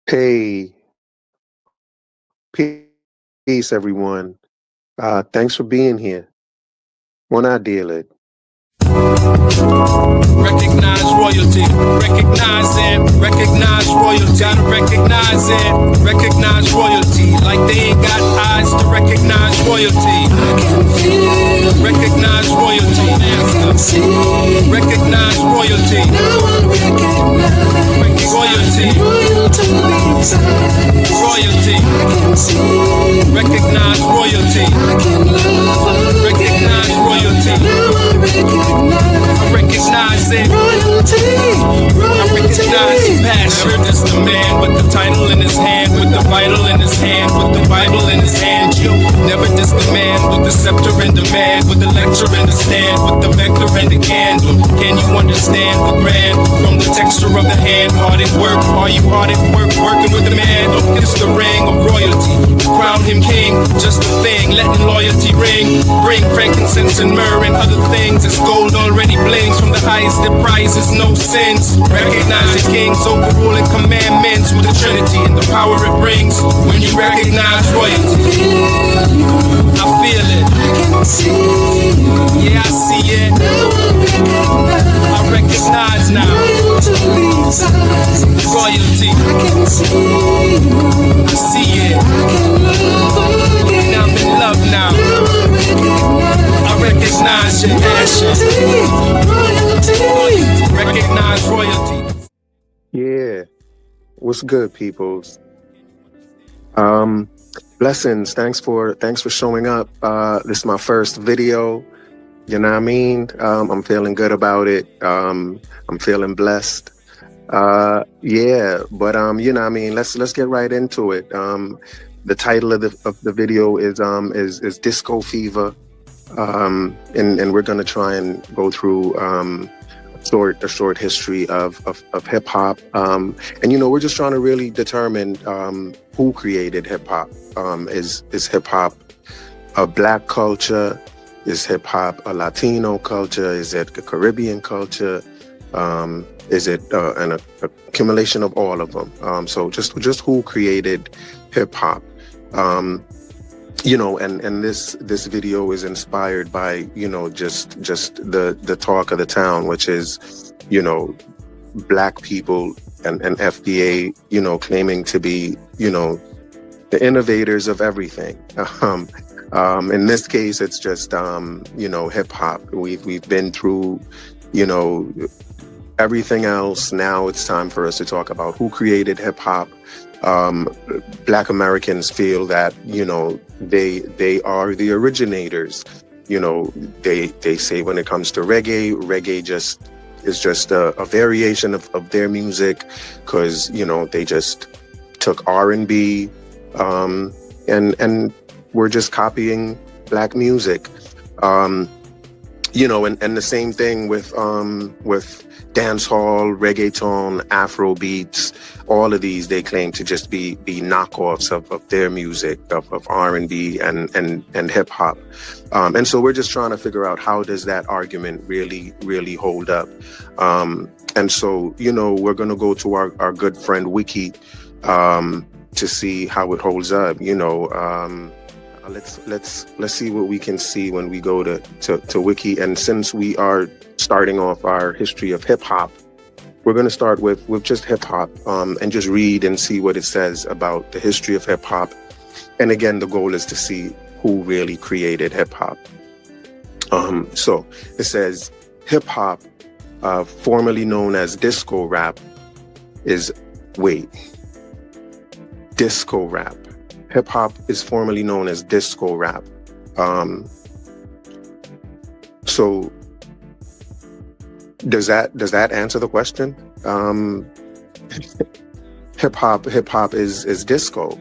Hey, peace, everyone. Thanks for being here. Buona deal. Recognize royalty, recognize it, recognize royalty, gotta recognize it, recognize royalty, like they ain't got eyes to recognize royalty. I can feel, recognize royalty, I can see, recognize royalty, now I recognize royalty, royalty, I can see, recognize royalty, I can love, recognize royalty, now I recognize it. I recognize passion. Never just the man with the title in his hand, with the vital in his hand, with the Bible in his hand. You never just the man with the scepter and demand, with the lecture and the stand, with the vector and the candle. Can you understand the grand from the texture of the hand? Hard at work, are you hard at work? Working with the man, it's the ring of royalty. Crown him king, just a thing, letting loyalty ring. Bring frankincense and myrrh and other things. It's gold already blings from the highest that prizes no sins. Recognize the king's overruling commandments with the Trinity and the power it brings when you recognize royalty. I feel it. Yeah, I see it. I recognize now. Royalty. I see it. Now I'm in love now. I recognize your passion. Recognize royalty. Yeah, what's good, peoples? Blessings. Thanks for showing up. This is my first video. You know what I mean? I'm feeling good about it. I'm feeling blessed. Yeah, but you know what I mean? Let's get right into it. The title of the video is Disco Fever. And we're gonna try and go through a short history of hip hop. And you know, we're just trying to really determine who created hip hop. Is hip hop a Black culture? Is hip hop a Latino culture? Is it a Caribbean culture? Is it an accumulation of all of them? So just who created hip hop? You know, and this video is inspired by, you know, just the talk of the town, which is, you know, Black people and FBA, you know, claiming to be, you know, the innovators of everything. In this case, it's just you know, hip hop. We've been through, you know, everything else. Now it's time for us to talk about who created hip hop. Black Americans feel that, you know, they are the originators. You know, they say when it comes to reggae is just a variation of their music, because, you know, they just took R&B and we're just copying Black music. You know, and the same thing with dancehall, reggaeton, Afro beats. All of these, they claim to just be knockoffs of their music, of R&B and hip hop. And so we're just trying to figure out, how does that argument really hold up? And so, you know, we're going to go to our good friend Wiki to see how it holds up. You know, let's see what we can see when we go to Wiki. And since we are starting off our history of hip hop, we're going to start with just hip hop and just read and see what it says about the history of hip hop. And again, the goal is to see who really created hip hop. So it says hip hop, formerly known as disco rap, disco rap. Hip hop is formerly known as disco rap. So does that answer the question? Hip hop is disco.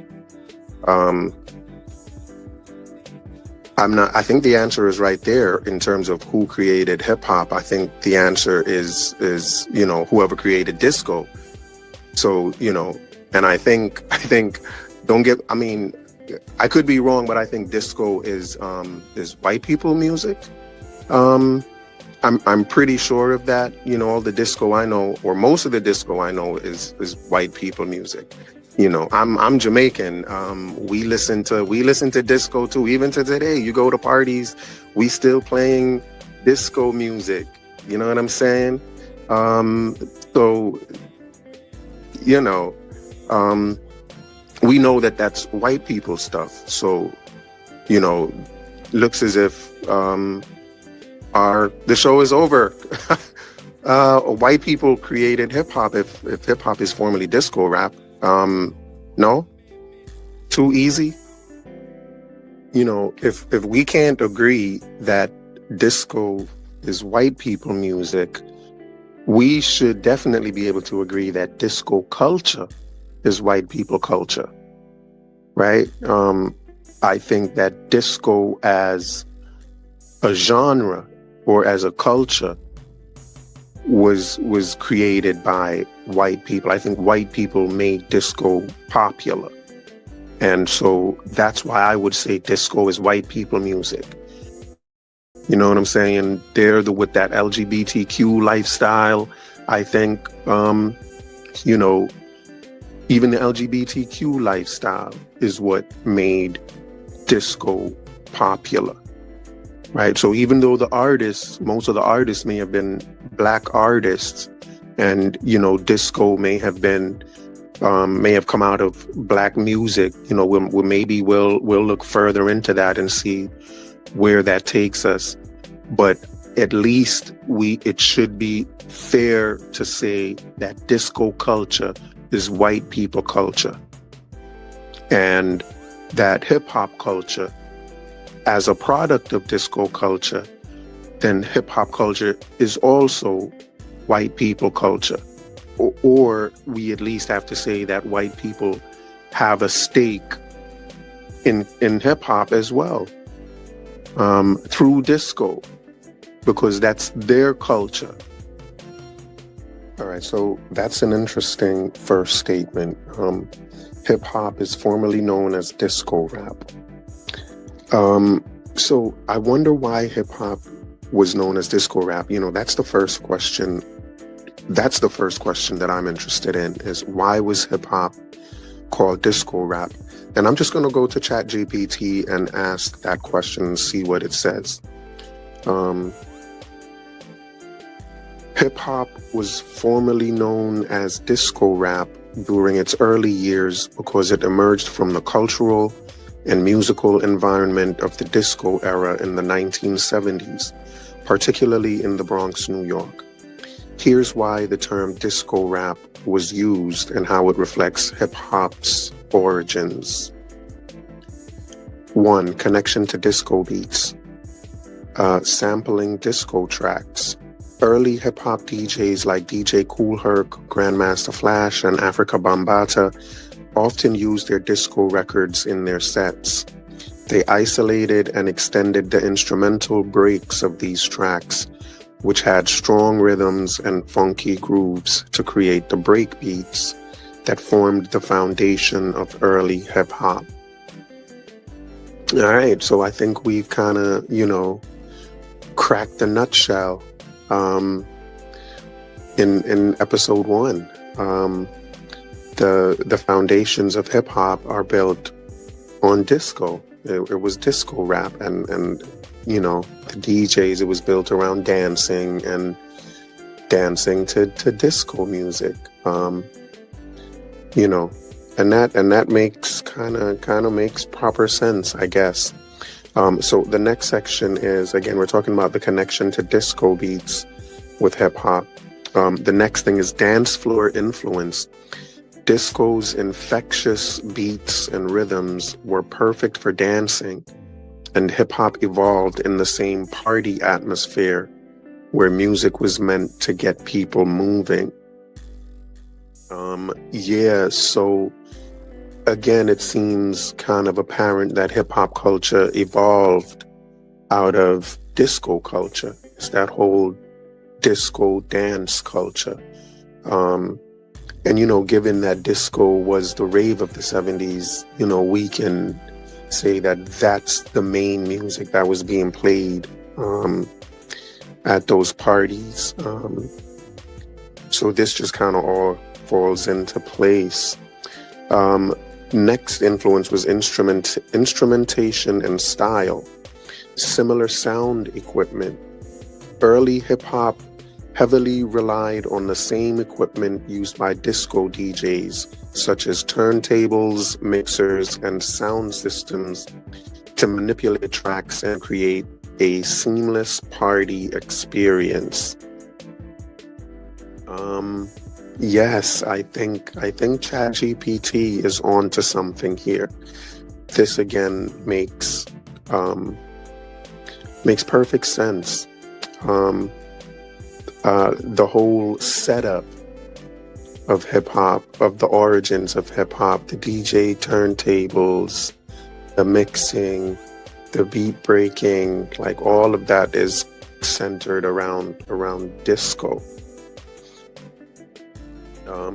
I think the answer is right there in terms of who created hip hop. I think the answer is, you know, whoever created disco. So, you know, and I think I mean, I could be wrong, but I think disco is white people music. I'm pretty sure of that. You know, all the disco I know, or most of the disco I know, is white people music. You know, I'm Jamaican. We listen to disco too. Even to today, you go to parties, we still playing disco music. You know what I'm saying? So you know, we know that that's white people stuff. So you know, looks as if the show is over. White people created hip hop. If hip hop is formerly disco rap. No, too easy. You know, if we can't agree that disco is white people music, we should definitely be able to agree that disco culture is white people culture, right? I think that disco as a genre or as a culture was created by white people. I think white people made disco popular. And so that's why I would say disco is white people music. You know what I'm saying? They're with that LGBTQ lifestyle. I think, you know, even the LGBTQ lifestyle is what made disco popular. Right. So even though most of the artists may have been Black artists, and, you know, disco may have come out of Black music, you know, we'll look further into that and see where that takes us. But at least it should be fair to say that disco culture is white people culture, and that hip hop culture, as a product of disco culture, then hip hop culture is also white people culture. Or we at least have to say that white people have a stake in hip hop as well, through disco, because that's their culture. All right, so that's an interesting first statement. Hip hop is formerly known as disco rap. So I wonder why hip hop was known as disco rap. You know, that's the first question. That's the first question that I'm interested in, is why was hip hop called disco rap? And I'm just going to go to ChatGPT and ask that question and see what it says. Hip hop was formerly known as disco rap during its early years because it emerged from the cultural and musical environment of the disco era in the 1970s, particularly in the Bronx, New York. Here's why the term disco rap was used and how it reflects hip-hop's origins. 1. Connection to disco beats. Sampling disco tracks. Early hip-hop DJs like DJ Kool Herc, Grandmaster Flash, and Africa Bambaataa often used their disco records in their sets. They isolated and extended the instrumental breaks of these tracks, which had strong rhythms and funky grooves, to create the break beats that formed the foundation of early hip hop. All right, so I think we've kind of, you know, cracked the nutshell in episode 1. The foundations of hip hop are built on disco. It was disco rap, and you know, the DJs, it was built around dancing and dancing to disco music. You know, and that makes kind of makes proper sense, I guess. So the next section is, again, we're talking about the connection to disco beats with hip hop. The next thing is dance floor influence. Disco's infectious beats and rhythms were perfect for dancing, and hip hop evolved in the same party atmosphere where music was meant to get people moving. So again, it seems kind of apparent that hip hop culture evolved out of disco culture. It's that whole disco dance culture. And, you know, given that disco was the rave of the 70s, you know, we can say that that's the main music that was being played at those parties. So this just kind of all falls into place. Next influence was instrumentation and style. Similar sound equipment. Early hip-hop heavily relied on the same equipment used by disco DJs, such as turntables, mixers, and sound systems to manipulate tracks and create a seamless party experience. Yes, I think ChatGPT is on to something here. This again makes perfect sense. The whole setup of hip hop, of the origins of hip hop, the DJ turntables, the mixing, the beat breaking, like all of that is centered around disco.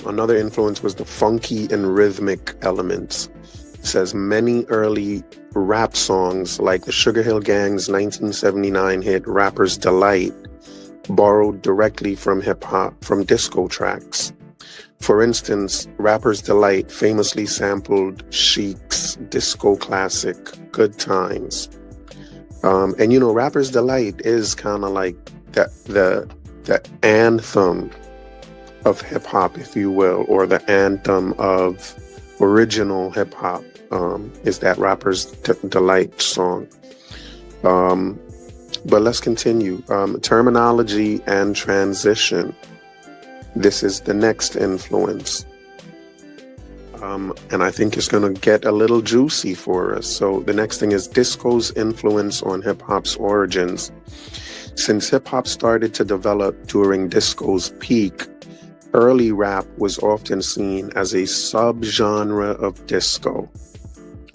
Another influence was the funky and rhythmic elements. It says many early rap songs, like the Sugar Hill Gang's 1979 hit Rapper's Delight, borrowed directly from hip-hop, from disco tracks. For instance, Rapper's Delight famously sampled Chic's disco classic, Good Times. And you know, Rapper's Delight is kind of like the anthem of hip-hop, if you will, or the anthem of original hip-hop, is that Rapper's Delight song. But let's continue. Terminology and transition. This is the next influence. And I think it's going to get a little juicy for us. So the next thing is disco's influence on hip-hop's origins. Since hip-hop started to develop during disco's peak, early rap was often seen as a subgenre of disco.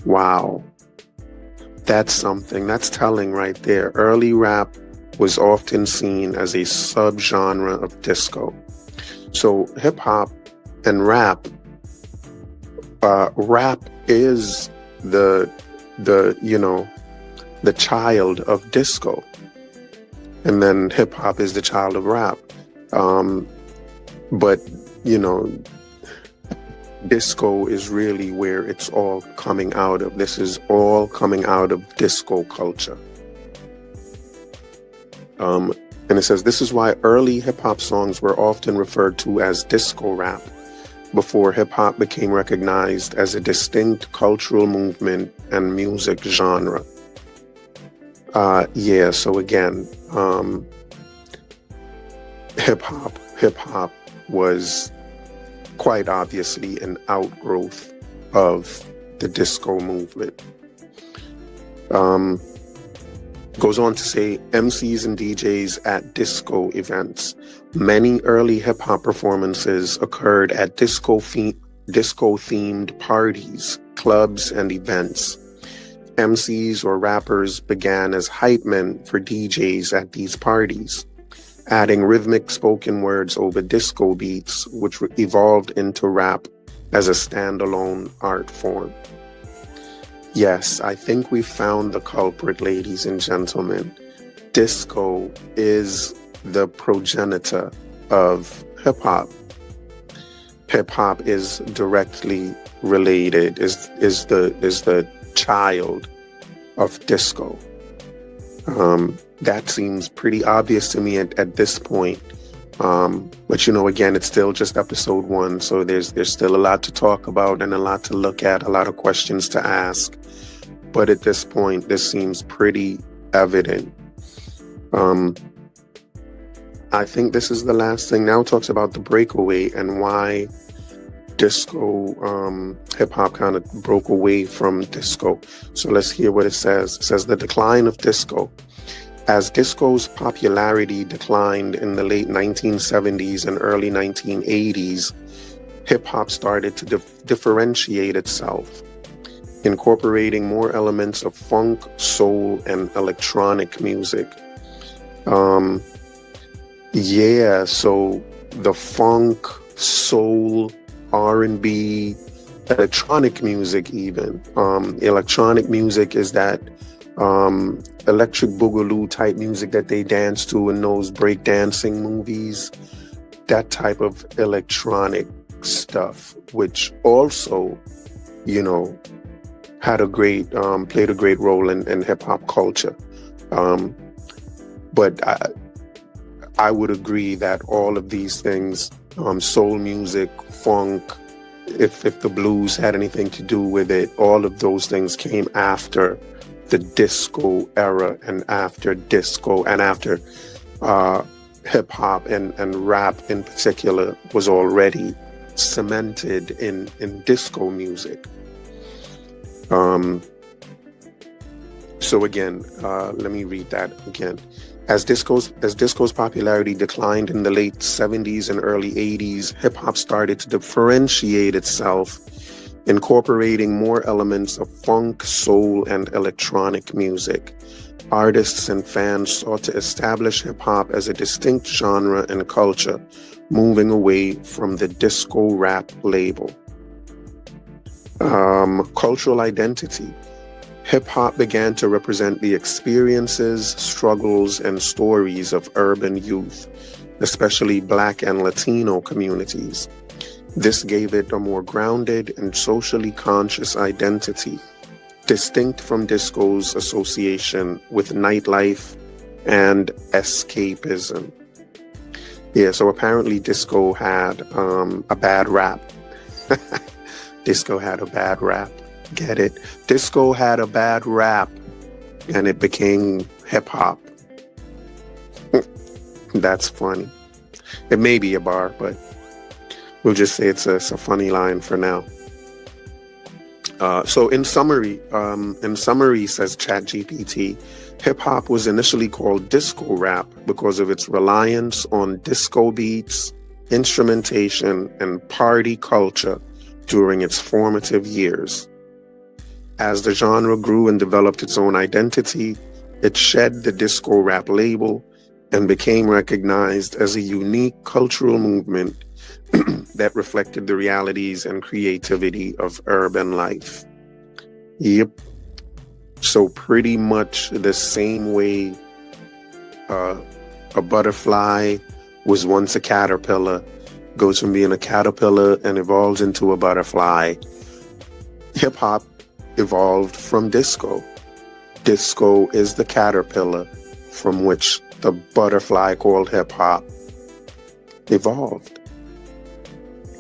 Wow. That's something. That's telling right there. Early rap was often seen as a subgenre of disco. So hip hop and rap is the child of disco. And then hip hop is the child of rap. But, you know, disco is really where it's all coming out of. This is all coming out of disco culture. And it says, this is why early hip-hop songs were often referred to as disco rap, before hip-hop became recognized as a distinct cultural movement and music genre. So again, hip-hop was quite obviously an outgrowth of the disco movement. Goes on to say, MCs and DJs at disco events. Many early hip-hop performances occurred at disco-themed parties, clubs, and events. MCs or rappers began as hype men for DJs at these parties, adding rhythmic spoken words over disco beats, which evolved into rap as a standalone art form. Yes, I think we found the culprit, ladies and gentlemen. Disco is the progenitor of hip-hop. Hip-hop is directly related, is the child of disco. That seems pretty obvious to me at this point. But you know, again, it's still just episode 1, so there's still a lot to talk about and a lot to look at, a lot of questions to ask. But at this point, this seems pretty evident. I think this is the last thing. Now it talks about the breakaway and why disco, hip-hop kind of broke away from disco. So let's hear what it says. It says, the decline of disco. As disco's popularity declined in the late 1970s and early 1980s, hip-hop started to differentiate itself, incorporating more elements of funk, soul, and electronic music. So the funk, soul, R&B, electronic music even. Electronic music is that electric boogaloo type music that they dance to in those breakdancing movies. That type of electronic stuff, which also, you know, had a great, played a great role in hip hop culture. But I would agree that all of these things, soul music, funk, if the blues had anything to do with it, all of those things came after the disco era and after disco and after hip hop and rap in particular was already cemented in disco music. So again, let me read that again. As disco's popularity declined in the late 70s and early 80s, hip hop started to differentiate itself, incorporating more elements of funk, soul, and electronic music. Artists and fans sought to establish hip hop as a distinct genre and culture, moving away from the disco rap label. Cultural identity. Hip hop began to represent the experiences, struggles, and stories of urban youth, especially Black and Latino communities. This gave it a more grounded and socially conscious identity, distinct from disco's association with nightlife and escapism. Yeah, so apparently disco had a bad rap. Disco had a bad rap. Get it? Disco had a bad rap and it became hip hop. That's funny. It may be a bar, but we'll just say it's a funny line for now. So in summary, says ChatGPT, hip hop was initially called disco rap because of its reliance on disco beats, instrumentation, and party culture during its formative years. As the genre grew and developed its own identity, it shed the disco rap label and became recognized as a unique cultural movement that reflected the realities and creativity of urban life. Yep. So pretty much the same way a butterfly was once a caterpillar, goes from being a caterpillar and evolves into a butterfly. Hip hop evolved from disco. Disco is the caterpillar from which the butterfly called hip hop evolved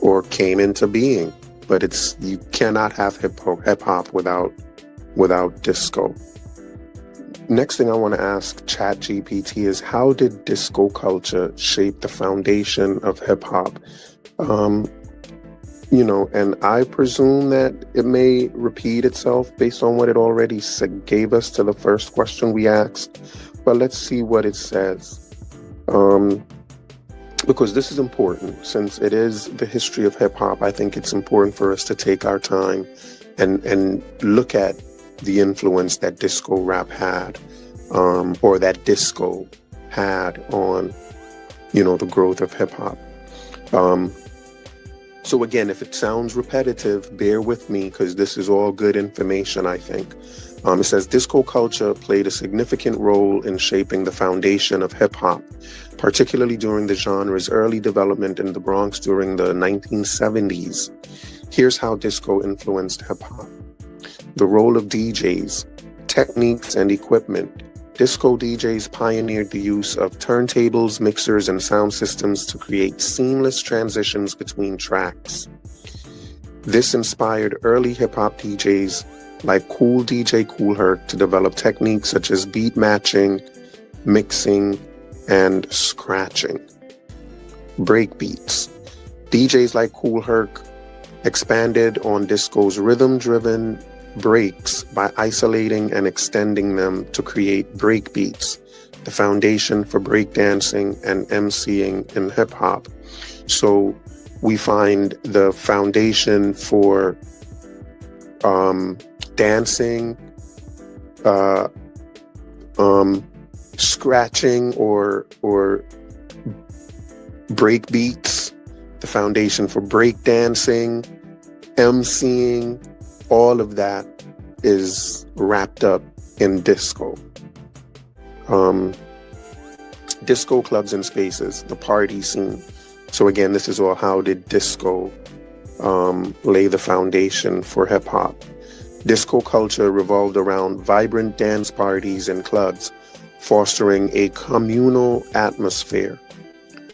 or came into being. But you cannot have hip hop without disco. Next thing I want to ask ChatGPT is, how did disco culture shape the foundation of hip hop? And I presume that it may repeat itself based on what it already gave us to the first question we asked. But let's see what it says. Because this is important, since it is the history of hip hop. I think it's important for us to take our time and look at the influence that disco rap had, or that disco had on, the growth of hip hop. So again, if it sounds repetitive, bear with me, because this is all good information, I think. It says disco culture played a significant role in shaping the foundation of hip hop, particularly during the genre's early development in the Bronx during the 1970s. Here's how disco influenced hip hop. The role of DJs, techniques, and equipment. Disco DJs pioneered the use of turntables, mixers, and sound systems to create seamless transitions between tracks. This inspired early hip-hop DJs like DJ Kool Herc to develop techniques such as beat matching, mixing, and scratching. Breakbeats. DJs like Kool Herc expanded on disco's rhythm-driven breaks by isolating and extending them to create breakbeats, the foundation for breakdancing and MCing in hip hop. So we find the foundation for dancing, scratching or breakbeats, the foundation for breakdancing, MCing. All of that is wrapped up in disco. Disco clubs and spaces, the party scene. So again, this is all how did disco lay the foundation for hip hop. Disco culture revolved around vibrant dance parties and clubs, fostering a communal atmosphere.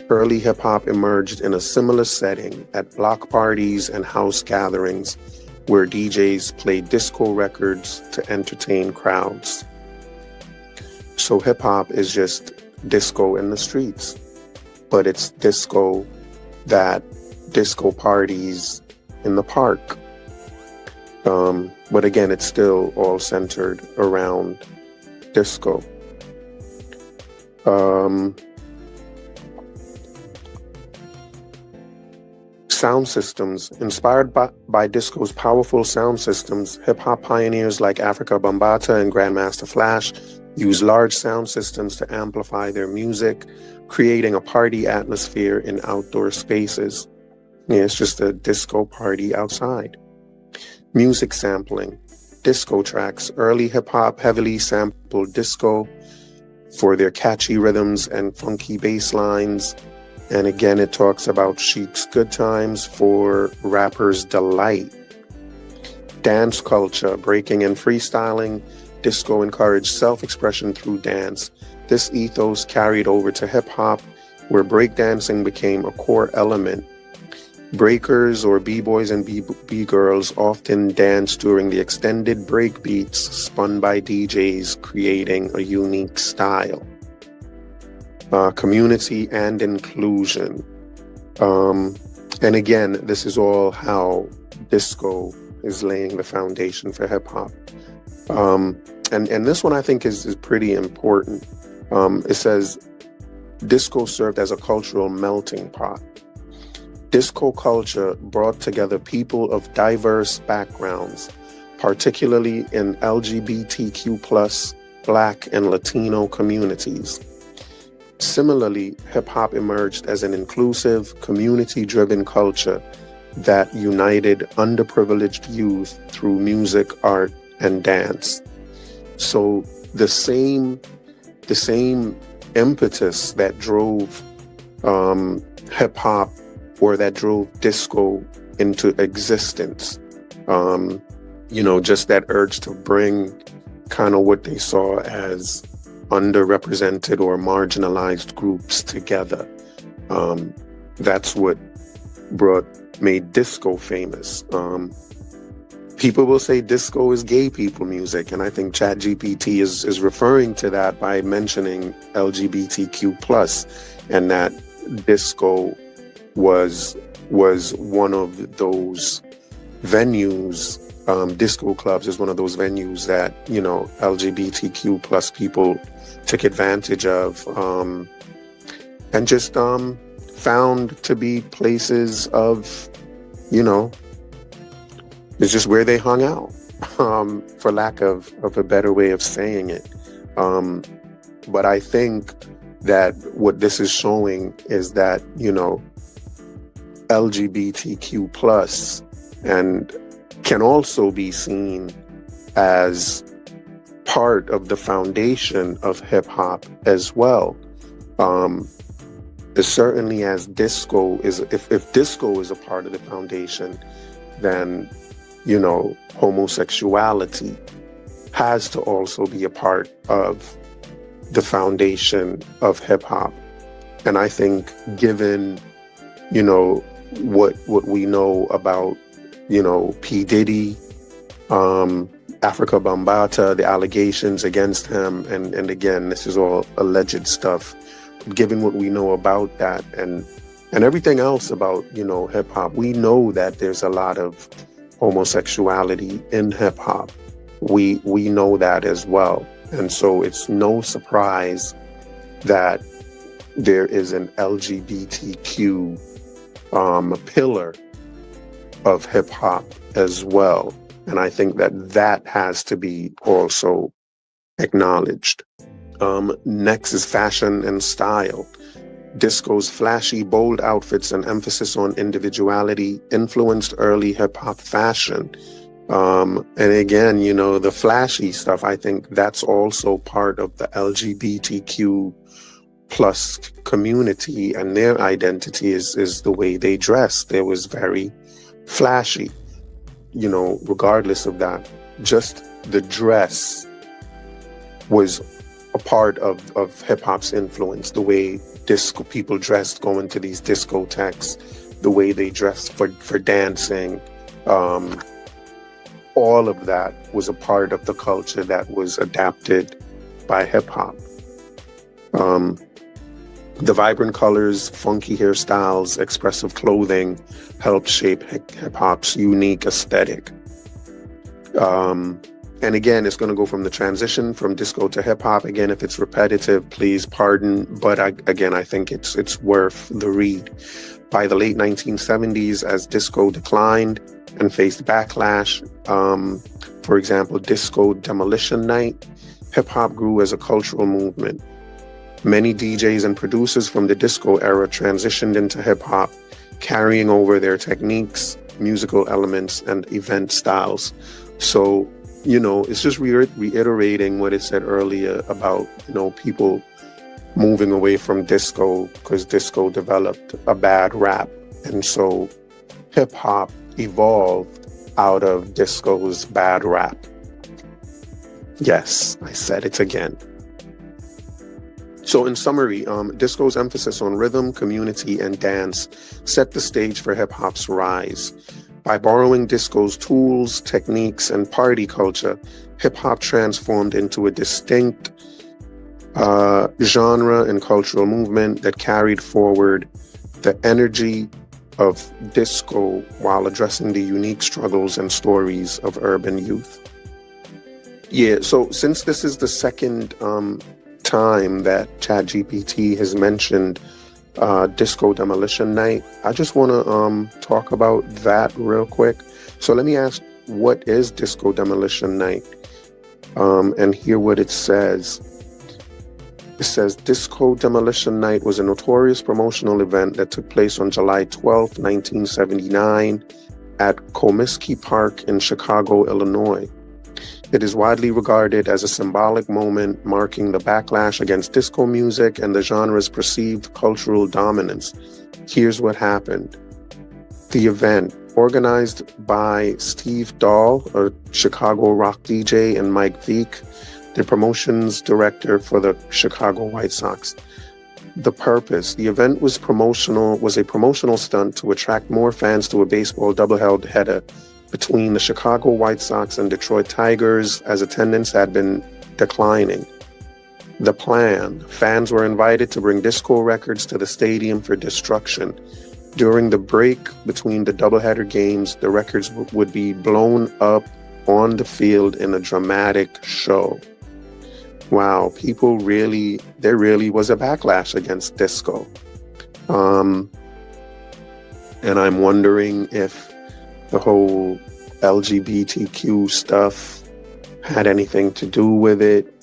Early hip hop emerged in a similar setting at block parties and house gatherings where DJs played disco records to entertain crowds. So hip hop is just disco in the streets, but it's disco parties in the park. But again, it's still all centered around disco. Sound systems. Inspired by disco's powerful sound systems, hip-hop pioneers like Africa Bambaataa and Grandmaster Flash used large sound systems to amplify their music, creating a party atmosphere in outdoor spaces. Yeah, it's just a disco party outside. Music sampling. Disco tracks. Early hip-hop heavily sampled disco for their catchy rhythms and funky bass lines. And again, it talks about Chic's Good Times for rappers' delight. Dance culture. Breaking and freestyling. Disco encouraged self-expression through dance. This ethos carried over to hip-hop, where breakdancing became a core element. Breakers or b-boys and b-girls often dance during the extended break beats spun by DJs, creating a unique style. Community and inclusion. And again, this is all how disco is laying the foundation for hip-hop. And this one I think is pretty important. It says, disco served as a cultural melting pot. Disco culture brought together people of diverse backgrounds, particularly in LGBTQ+, Black and Latino communities. Similarly, hip-hop emerged as an inclusive, community-driven culture that united underprivileged youth through music, art, and dance. So the same impetus that drove hip-hop or that drove disco into existence, just that urge to bring kind of what they saw as underrepresented or marginalized groups together. That's what made disco famous. People will say disco is gay people music, and I think ChatGPT is referring to that by mentioning LGBTQ+, and that disco was one of those venues. Disco clubs is one of those venues that, LGBTQ+ people took advantage of, and just found to be places of, it's just where they hung out, for lack of a better way of saying it. But I think that what this is showing is that, LGBTQ+ and can also be seen as part of the foundation of hip hop as well. Certainly as disco is, if disco is a part of the foundation, then, homosexuality has to also be a part of the foundation of hip hop. And I think given, what we know about, P. Diddy, Africa Bambaataa, the allegations against him, and again, this is all alleged stuff. Given what we know about that and everything else about, hip hop, we know that there's a lot of homosexuality in hip hop. We know that as well. And so it's no surprise that there is an LGBTQ pillar of hip hop as well. And I think that has to be also acknowledged. Next is fashion and style. Disco's flashy, bold outfits and emphasis on individuality influenced early hip hop fashion. And again, the flashy stuff, I think that's also part of the LGBTQ plus community and their identity is the way they dressed. It was very flashy, you know, regardless of that. Just the dress was a part of hip hop's influence. The way disco people dressed going to these discotheques, the way they dressed for dancing, all of that was a part of the culture that was adapted by hip hop. The vibrant colors, funky hairstyles, expressive clothing helped shape hip hop's unique aesthetic. And again, it's going to go from the transition from disco to hip hop. Again, if it's repetitive, please pardon. But I think it's worth the read. By the late 1970s, as disco declined and faced backlash, for example, Disco Demolition Night, hip hop grew as a cultural movement. Many DJs and producers from the disco era transitioned into hip hop, carrying over their techniques, musical elements, and event styles. So, you know, it's just reiterating what it said earlier about, you know, people moving away from disco because disco developed a bad rap. And so hip hop evolved out of disco's bad rap. Yes, I said it again. So in summary, disco's emphasis on rhythm, community, and dance set the stage for hip hop's rise. By borrowing disco's tools, techniques, and party culture, hip hop transformed into a distinct genre and cultural movement that carried forward the energy of disco while addressing the unique struggles and stories of urban youth. Yeah, so since this is the second time that ChatGPT has mentioned Disco Demolition Night, I just want to talk about that real quick. So let me ask, what is Disco Demolition Night? And hear what it says. It says, Disco Demolition Night was a notorious promotional event that took place on July 12, 1979 at Comiskey Park in Chicago, Illinois. It is widely regarded as a symbolic moment marking the backlash against disco music and the genre's perceived cultural dominance. Here's what happened. The event, organized by Steve Dahl, a Chicago rock DJ, and Mike Veek, the promotions director for the Chicago White Sox. The purpose, the event was a promotional stunt to attract more fans to a baseball doubleheader between the Chicago White Sox and Detroit Tigers, as attendance had been declining. The plan, fans were invited to bring disco records to the stadium for destruction. During the break between the doubleheader games, the records would be blown up on the field in a dramatic show. Wow, there really was a backlash against disco. And I'm wondering if the whole LGBTQ stuff had anything to do with it.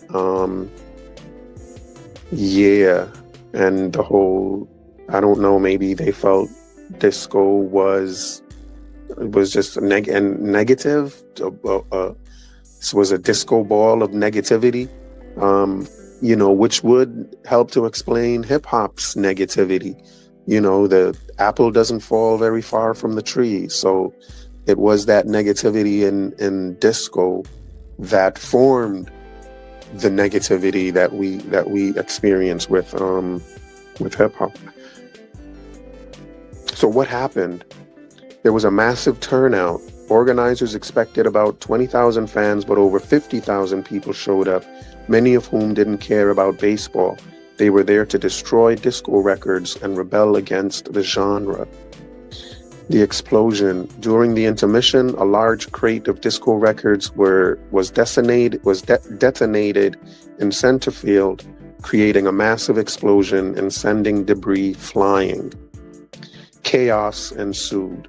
Yeah, and the whole, I don't know, maybe they felt disco was just negative. This was a disco ball of negativity, you know, which would help to explain hip hop's negativity. You know, the apple doesn't fall very far from the tree. So it was that negativity in disco that formed the negativity that we experience with hip hop. So what happened? There was a massive turnout. Organizers expected about 20,000 fans, but over 50,000 people showed up, many of whom didn't care about baseball. They were there to destroy disco records and rebel against the genre. The explosion. During the intermission, a large crate of disco records was detonated in center field, creating a massive explosion and sending debris flying. Chaos ensued.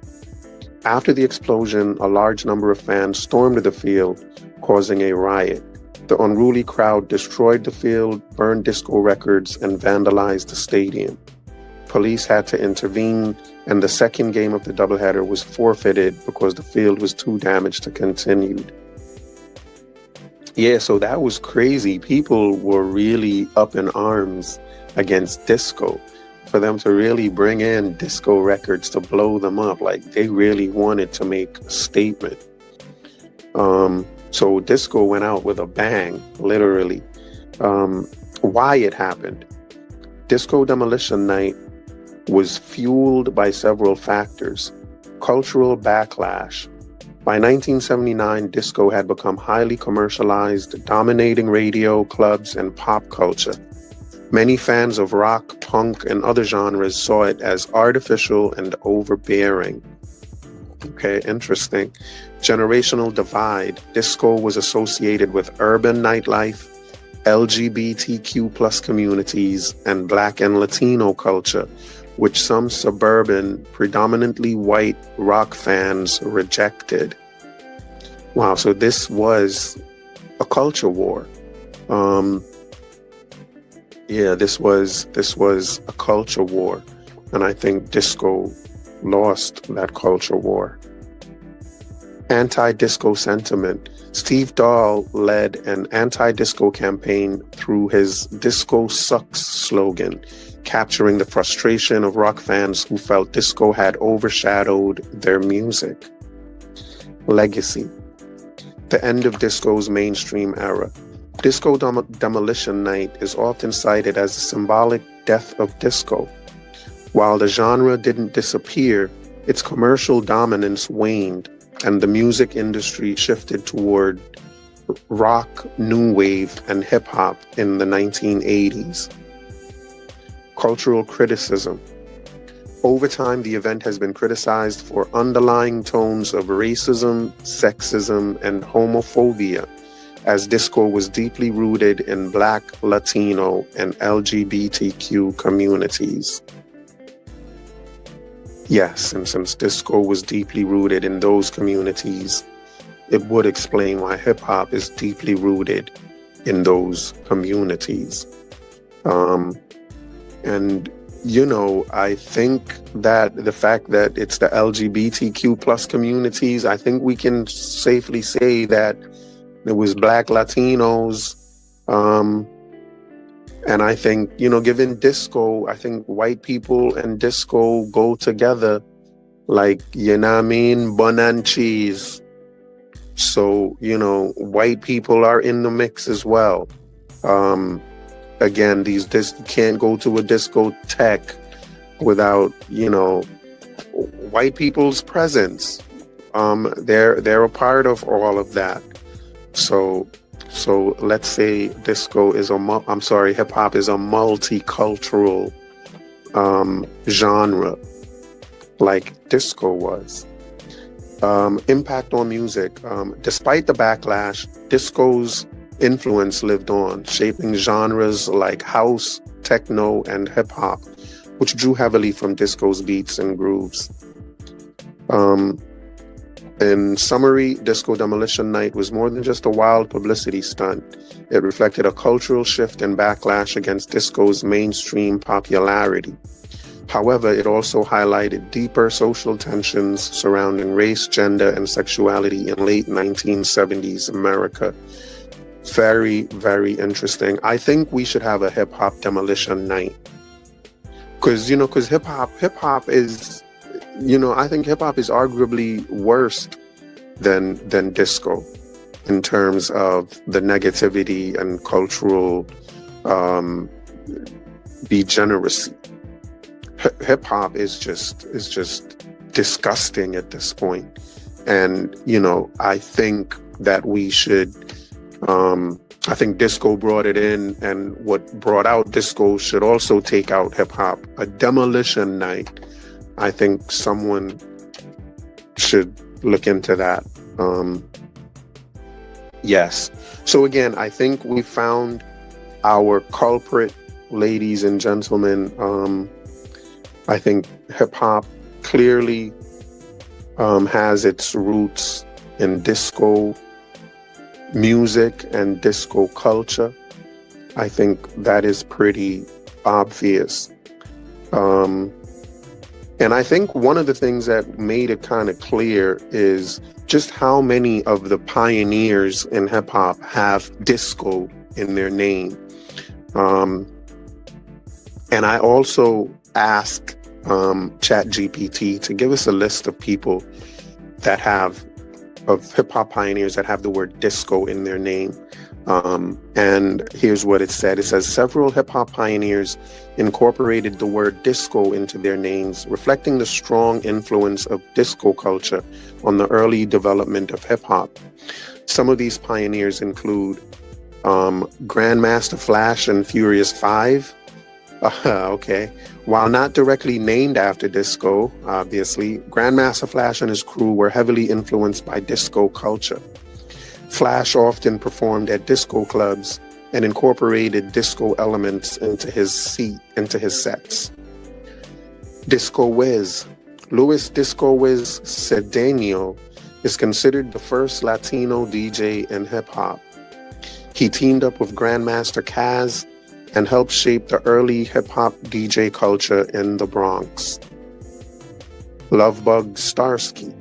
After the explosion, a large number of fans stormed the field, causing a riot. The unruly crowd destroyed the field, burned disco records, and vandalized the stadium. Police had to intervene, and the second game of the doubleheader was forfeited because the field was too damaged to continue. Yeah, so that was crazy. People were really up in arms against disco, for them to really bring in disco records to blow them up. Like, they really wanted to make a statement. So disco went out with a bang, literally. Why it happened? Disco Demolition Night was fueled by several factors. Cultural backlash. By 1979, disco had become highly commercialized, dominating radio, clubs, and pop culture. Many fans of rock, punk, and other genres saw it as artificial and overbearing. Okay, interesting. Generational divide. Disco was associated with urban nightlife, LGBTQ plus communities, and Black and Latino culture, which some suburban, predominantly white rock fans rejected. Wow, so this was a culture war. This was a culture war, and I think disco lost that culture war. Anti-disco sentiment. Steve Dahl led an anti-disco campaign through his "Disco Sucks" slogan, capturing the frustration of rock fans who felt disco had overshadowed their music. Legacy. The end of disco's mainstream era. Disco Demolition Night is often cited as a symbolic death of disco. While the genre didn't disappear, its commercial dominance waned, and the music industry shifted toward rock, new wave, and hip-hop in the 1980s. Cultural criticism. Over time, the event has been criticized for underlying tones of racism, sexism, and homophobia, as disco was deeply rooted in Black, Latino, and LGBTQ communities. Yes, and since disco was deeply rooted in those communities, it would explain why hip-hop is deeply rooted in those communities. And, you know, I think that the fact that it's the LGBTQ plus communities, I think we can safely say that it was Black, Latinos, and I think, you know, given disco, I think white people and disco go together like, you know what I mean, bun and cheese. So, you know, white people are in the mix as well. Again, you can't go to a discotheque without, you know, white people's presence. They're a part of all of that. So let's say hip hop is a multicultural genre, like disco was. Impact on music. Despite the backlash, disco's influence lived on, shaping genres like house, techno, and hip hop, which drew heavily from disco's beats and grooves. In summary, Disco Demolition Night was more than just a wild publicity stunt. It reflected a cultural shift and backlash against disco's mainstream popularity. However, it also highlighted deeper social tensions surrounding race, gender, and sexuality in late 1970s America. Very, very interesting. I think we should have a hip-hop demolition night. Because hip-hop is, you know, I think hip-hop is arguably worse than disco in terms of the negativity and cultural degeneracy. Hip-hop is just disgusting at this point. And, you know, I think that we should, I think disco brought it in, and what brought out disco should also take out hip-hop. A demolition night. I think someone should look into that. Yes. So again, I think we found our culprit, ladies and gentlemen. I think hip hop clearly has its roots in disco music and disco culture. I think that is pretty obvious. And I think one of the things that made it kind of clear is just how many of the pioneers in hip hop have disco in their name. And I also asked ChatGPT to give us a list of people of hip hop pioneers that have the word disco in their name. And here's what it said. It says several hip hop pioneers incorporated the word disco into their names, reflecting the strong influence of disco culture on the early development of hip hop. Some of these pioneers include Grandmaster Flash and Furious 5. Okay. While not directly named after disco, obviously, Grandmaster Flash and his crew were heavily influenced by disco culture. Flash often performed at disco clubs and incorporated disco elements into his sets. Disco Wiz. Luis Disco Wiz Cedeno is considered the first Latino DJ in hip-hop. He teamed up with Grandmaster Caz and helped shape the early hip-hop DJ culture in the Bronx. Lovebug Starsky.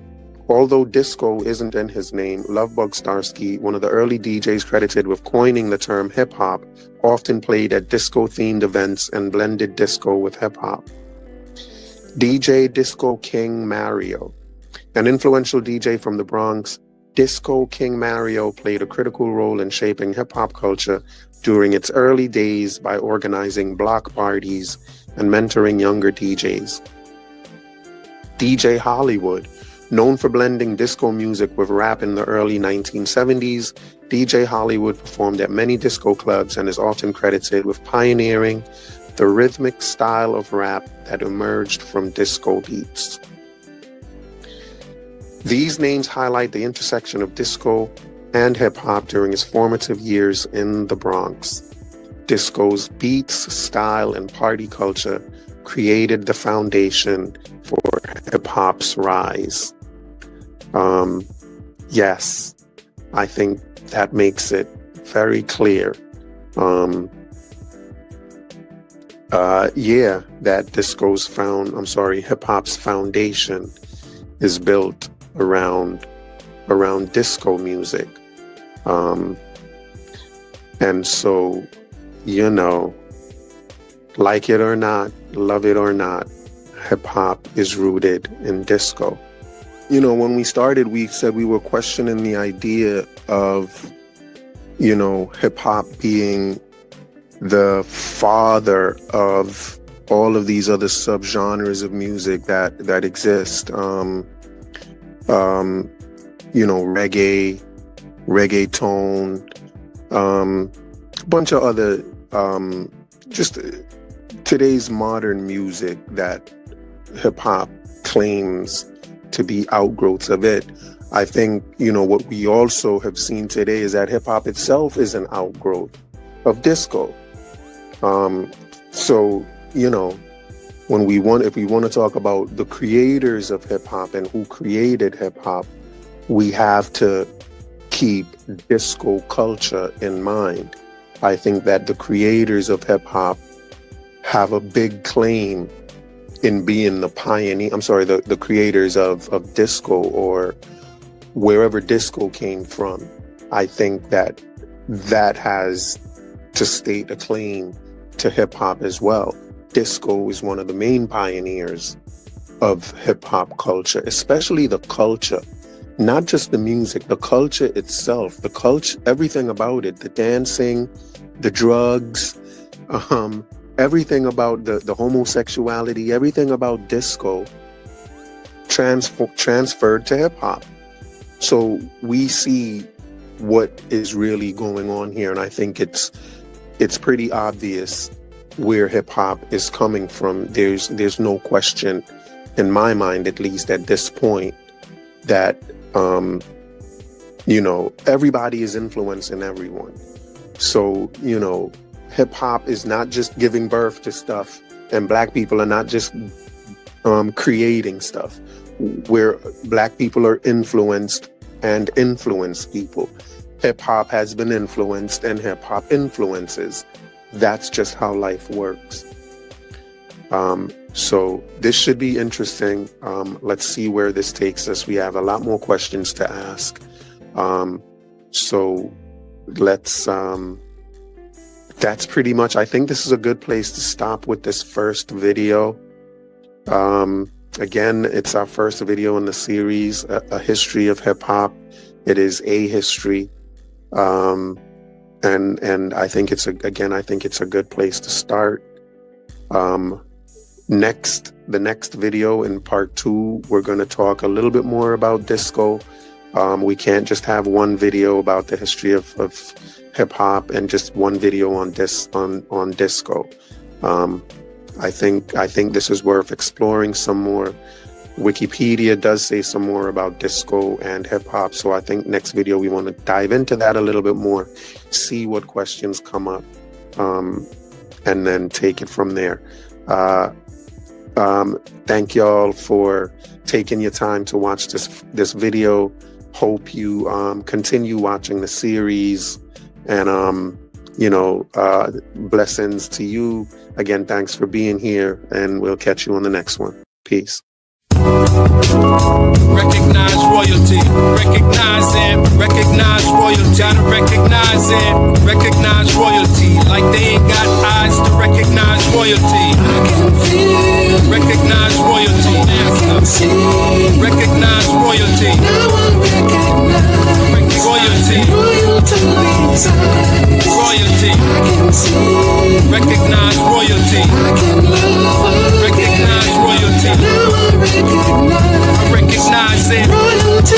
Although disco isn't in his name, Lovebug Starsky, one of the early DJs credited with coining the term hip-hop, often played at disco-themed events and blended disco with hip-hop. DJ Disco King Mario. An influential DJ from the Bronx, Disco King Mario played a critical role in shaping hip-hop culture during its early days by organizing block parties and mentoring younger DJs. DJ Hollywood. Known for blending disco music with rap in the early 1970s, DJ Hollywood performed at many disco clubs and is often credited with pioneering the rhythmic style of rap that emerged from disco beats. These names highlight the intersection of disco and hip-hop during its formative years in the Bronx. Disco's beats, style, and party culture created the foundation for hip-hop's rise. Yes, I think that makes it very clear. That hip-hop's foundation is built around disco music. And so, like it or not, love it or not, hip-hop is rooted in disco. When we started, we said we were questioning the idea of, hip-hop being the father of all of these other subgenres of music that exist. Reggae, reggaeton, bunch of other, just today's modern music that hip-hop claims to be outgrowths of it. I think, what we also have seen today is that hip-hop itself is an outgrowth of disco. If we want to talk about the creators of hip-hop and who created hip-hop, we have to keep disco culture in mind. I think that the creators of hip-hop have a big claim in being the creators of disco, or wherever disco came from. I think that has to state a claim to hip-hop as well. Disco is one of the main pioneers of hip-hop culture, especially the culture, not just the music, the culture itself, everything about it, the dancing, the drugs, everything about the homosexuality, everything about disco transferred to hip-hop. So we see what is really going on here, and I think it's pretty obvious where hip-hop is coming from. There's no question, in my mind at least at this point, that everybody is influencing everyone. So hip-hop is not just giving birth to stuff, and black people are not just creating stuff. Where black people are influenced and influence people. Hip-hop has been influenced and hip-hop influences. That's just how life works. So this should be interesting. Let's see where this takes us. We have a lot more questions to ask. So let's that's pretty much, I think this is a good place to stop with this first video. Again, it's our first video in the series, a history of hip hop. It is a history. And I think it's I think it's a good place to start. The next video in part 2, we're going to talk a little bit more about disco. We can't just have one video about the history of hip hop and just one video on disco. I think this is worth exploring some more. Wikipedia does say some more about disco and hip hop, so I think next video we want to dive into that a little bit more, see what questions come up, and then take it from there. Thank y'all for taking your time to watch this video. Hope you continue watching the series, and blessings to you. Again, thanks for being here, and we'll catch you on the next one. Peace. Recognize royalty, recognize it, recognize royalty, gotta recognize it, recognize royalty, like they ain't got eyes to recognize royalty. I can feel, recognize royalty, I can see, recognize royalty, now I recognize royalty, royalty's eyes, royalty, I can see, recognize royalty, I can love, recognize royalty, now I recognize it. Royalty,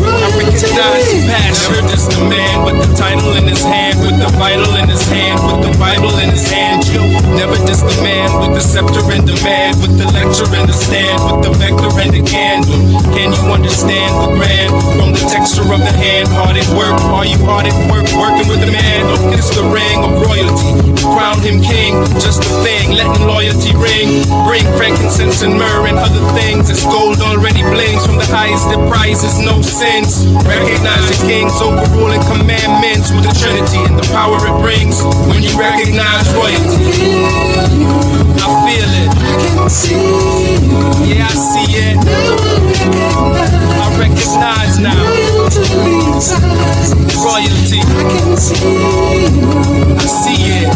royalty. I recognize the passion. Never just a man with the title in his hand, with the vital in his hand, with the Bible in his hand. Yo, never just a man with the scepter in demand, with the lecture in the stand, with the vector and the candle. Can you understand the grand from the texture of the hand? Hard at work, are you hard at work, working with the man? Don't kiss the ring of royalty. Crown him king, just a thing, letting loyalty ring. Bring frankincense and myrrh and other things. It's gold already blings from the highest of prizes, no sense. Recognize the king's overruling commandments with the Trinity and the power it brings when you recognize royalty. I feel it. Yeah, I see it. I recognize now. Royalty. I see it.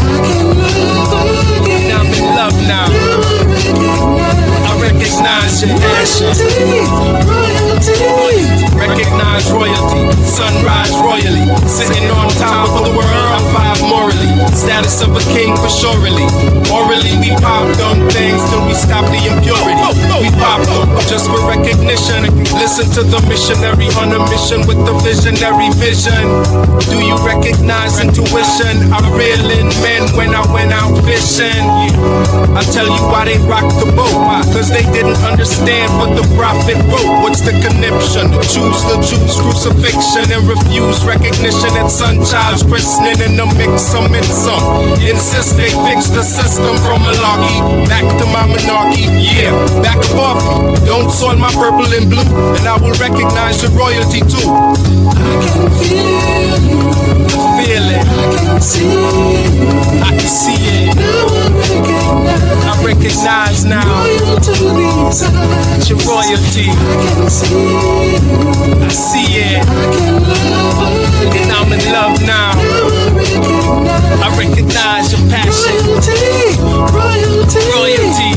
Now I'm in love now. I recognize your passion. Recognize royalty. Sunrise royally. Sitting on top of the world. I'm five morally. Status of a king for surely. Orally we pop dumb things till we stop the impurity. We pop them just for recognition. Listen to the missionary on a mission with the visionary vision. Do you recognize intuition? I'm reeling men when I went out fishing. I'll tell you why they rocked the boat. Cause they didn't understand what the prophet wrote. What's the conniption? To choose the Jews crucifixion and refuse recognition at son child's christening in the mix some in some. Insist they fix the system from malarkey back to my monarchy. Yeah, back above me. Don't soil my purple and blue, and I will recognize your royalty too. I can feel you. I feel it. I can see you. I can see it. Now I recognize now. Your royalty. I can see you. I see it. I can love. And I'm in love now. I recognize your passion. Royalty.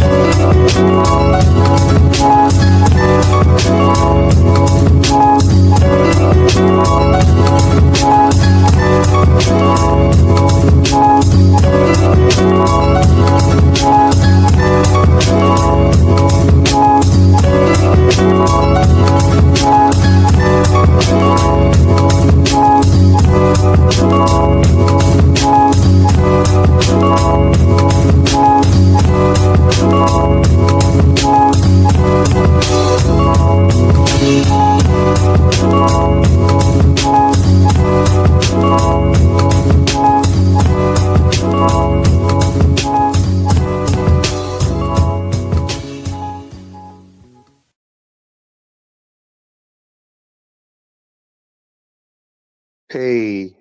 Hey,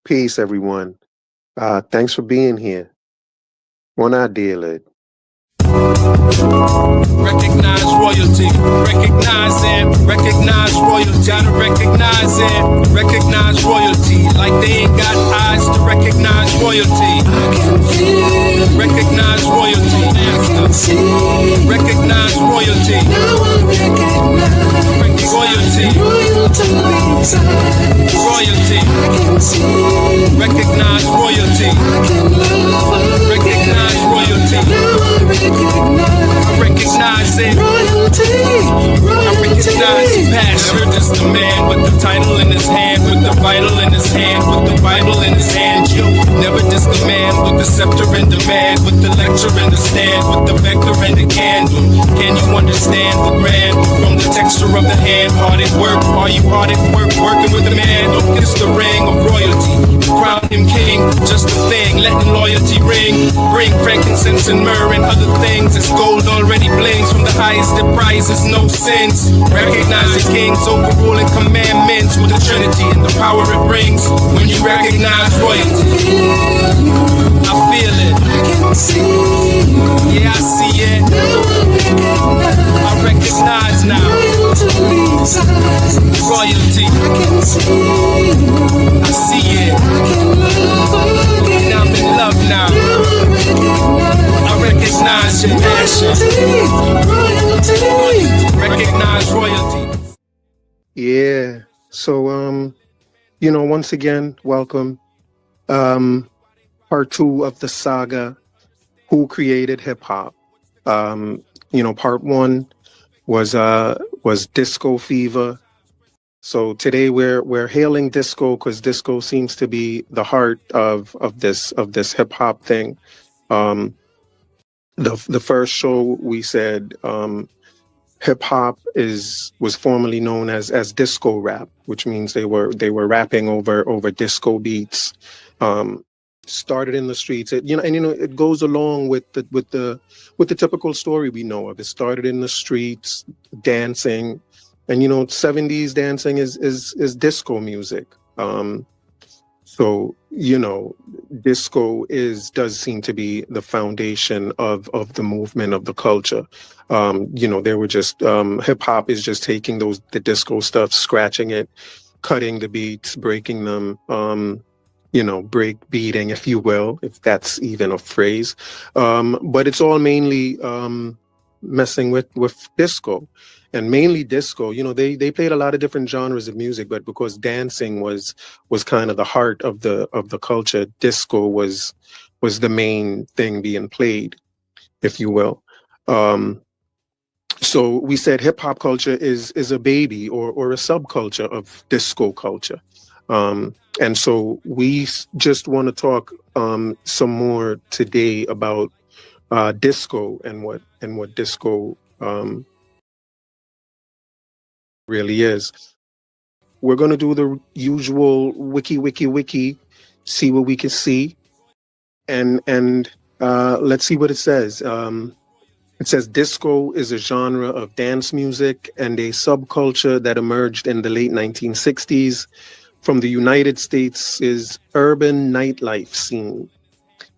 peace, everyone. Thanks for being here. One idea, Recognize royalty. Recognize it. Recognize royalty. Gotta recognize it. Recognize royalty. Like they ain't got eyes to recognize royalty. I can feel. Recognize royalty. I can see. Recognize royalty. Now I recognize Royalty. royalty inside. Royalty. I can see. Recognize royalty. I can love Recognize royalty. Now I I recognize recognize it. royalty. I recognize Royalty. passion. Never just the man with the title in his hand, with the vital in his hand, with the Bible in his hand. Yo, never just the man with the scepter in demand, with the lecture in the stand, with the vector and the candle. Can you understand the grand from the texture of the hand? Hard at work, are you hard at work? Working with the man, don't kiss the ring of royalty. Crown him king, just a thing, letting loyalty ring. Bring frankincense and myrrh and other things. It's gold already blings from the highest of prizes, no sins. Recognize the king's overruling commandments with the Trinity and the power it brings when you recognize royalty. I feel it. I can see. Yeah, I see it. I recognize now. Royalty. I can see. I see it. I can love again. Now I'm in love now. I recognize your passion. Royalty. Recognize royalty. Yeah. So, once again, welcome. Part 2 of the saga, Who Created Hip Hop. Part 1 was Disco Fever. So today we're hailing disco because disco seems to be the heart of this hip hop thing. The first show we said hip hop was formerly known as disco rap, which means they were rapping over disco beats. Started in the streets. It goes along with the typical story we know of. It started in the streets, dancing, and 70s dancing is disco music. So disco does seem to be the foundation of the movement of the culture. They were just hip hop is just taking the disco stuff, scratching it, cutting the beats, breaking them. Break beating, if you will, if that's even a phrase. But it's all mainly messing with disco, and mainly disco. They played a lot of different genres of music, but because dancing was kind of the heart of the culture, disco was the main thing being played, if you will. So we said hip hop culture is a baby or a subculture of disco culture. And so we just want to talk some more today about disco and what disco really is. We're going to do the usual wiki, see what we can see, and let's see what it says. It says disco is a genre of dance music and a subculture that emerged in the late 1960s from the United States' urban nightlife scene.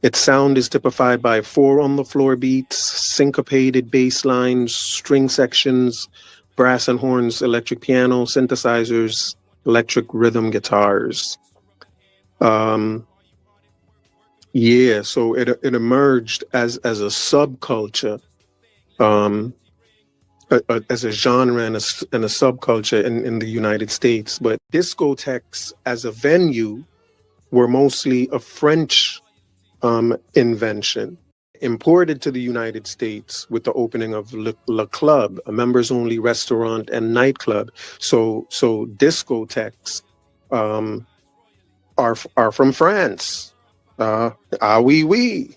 Its sound is typified by 4-on-the-floor beats, syncopated bass lines, string sections, brass and horns, electric piano, synthesizers, electric rhythm guitars. So it emerged as a subculture, as a genre and a subculture in the United States. But discotheques as a venue were mostly a French invention, imported to the United States with the opening of Le Club, a members-only restaurant and nightclub. So discotheques are from France. Oui.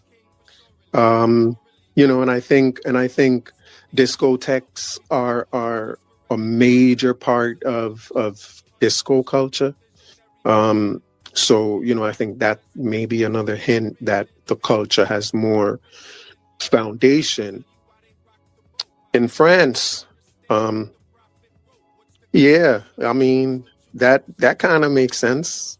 And I think discotheques are a major part of disco culture. I think that may be another hint that the culture has more foundation in France. That kind of makes sense.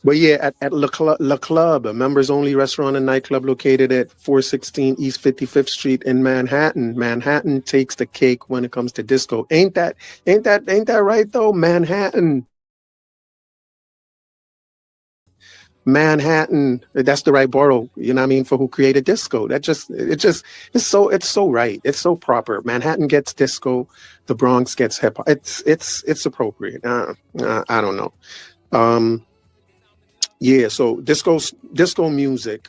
But yeah, at Le Club, a members only restaurant and nightclub located at 416 East 55th Street in Manhattan. Manhattan takes the cake when it comes to disco. Ain't that right though? Manhattan, that's the right borough, you know what I mean, for who created disco. It's so right. It's so proper. Manhattan gets disco, the Bronx gets hip hop. It's appropriate. I don't know. Um, Yeah, so disco music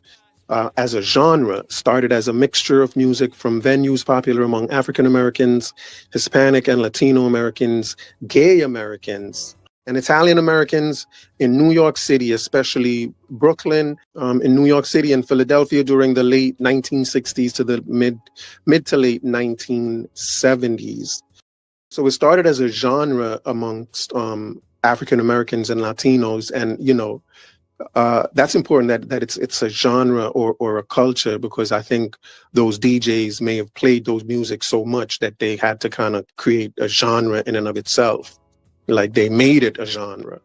as a genre started as a mixture of music from venues popular among African Americans, Hispanic and Latino Americans, gay Americans, and Italian Americans in New York City, especially Brooklyn, in New York City and Philadelphia during the late 1960s to the mid to late 1970s. So it started as a genre amongst African Americans and Latinos, and that's important that it's a genre or a culture, because I think those DJs may have played those music so much that they had to kind of create a genre in and of itself. Like they made it a genre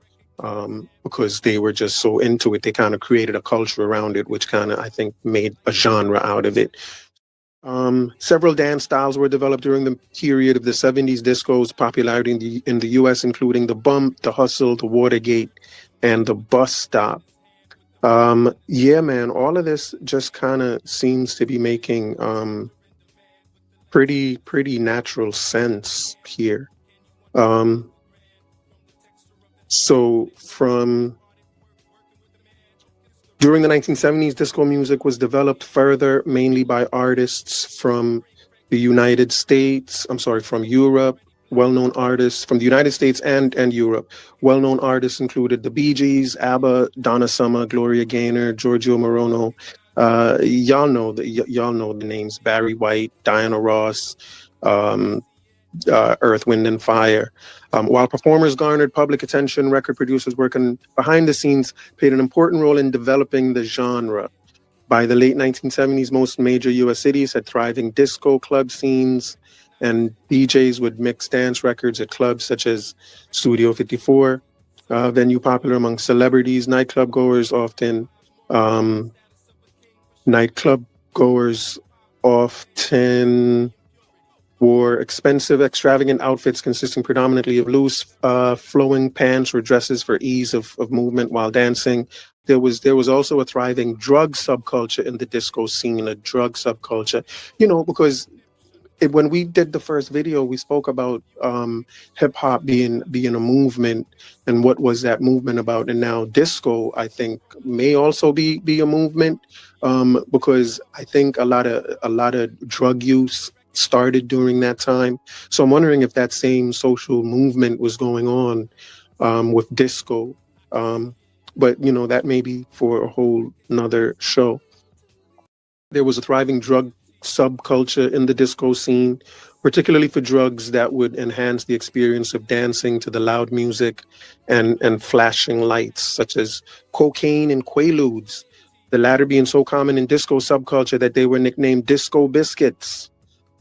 because they were just so into it. They kind of created a culture around it, which kind of I think made a genre out of it. Several dance styles were developed during the period of the 70s disco's popularity in the US, including the bump, the hustle, the Watergate, and the bus stop. Yeah, man, all of this just kind of seems to be making pretty natural sense here. Um, so from During the 1970s, disco music was developed further mainly by artists from the United States, I'm sorry, from Europe, well-known artists from the United States and Europe. Well-known artists included the Bee Gees, ABBA, Donna Summer, Gloria Gaynor, Giorgio Moroder. Y'all know the names: Barry White, Diana Ross, um, Earth, Wind, and Fire. While performers garnered public attention, record producers working behind the scenes played an important role in developing the genre. By the late 1970s, most major U.S. cities had thriving disco club scenes, and DJs would mix dance records at clubs such as Studio 54, venue popular among celebrities, um, nightclub goers often wore expensive, extravagant outfits consisting predominantly of loose, flowing pants or dresses for ease of movement while dancing. There was also a thriving drug subculture in the disco scene, a drug subculture, because when we did the first video, we spoke about hip hop being a movement, and what was that movement about. And now disco, I think, may also be a movement, because I think a lot of drug use started during that time. So I'm wondering if that same social movement was going on with disco. But that may be for a whole nother show. There was a thriving drug subculture in the disco scene, particularly for drugs that would enhance the experience of dancing to the loud music and flashing lights, such as cocaine and quaaludes, the latter being so common in disco subculture that they were nicknamed disco biscuits.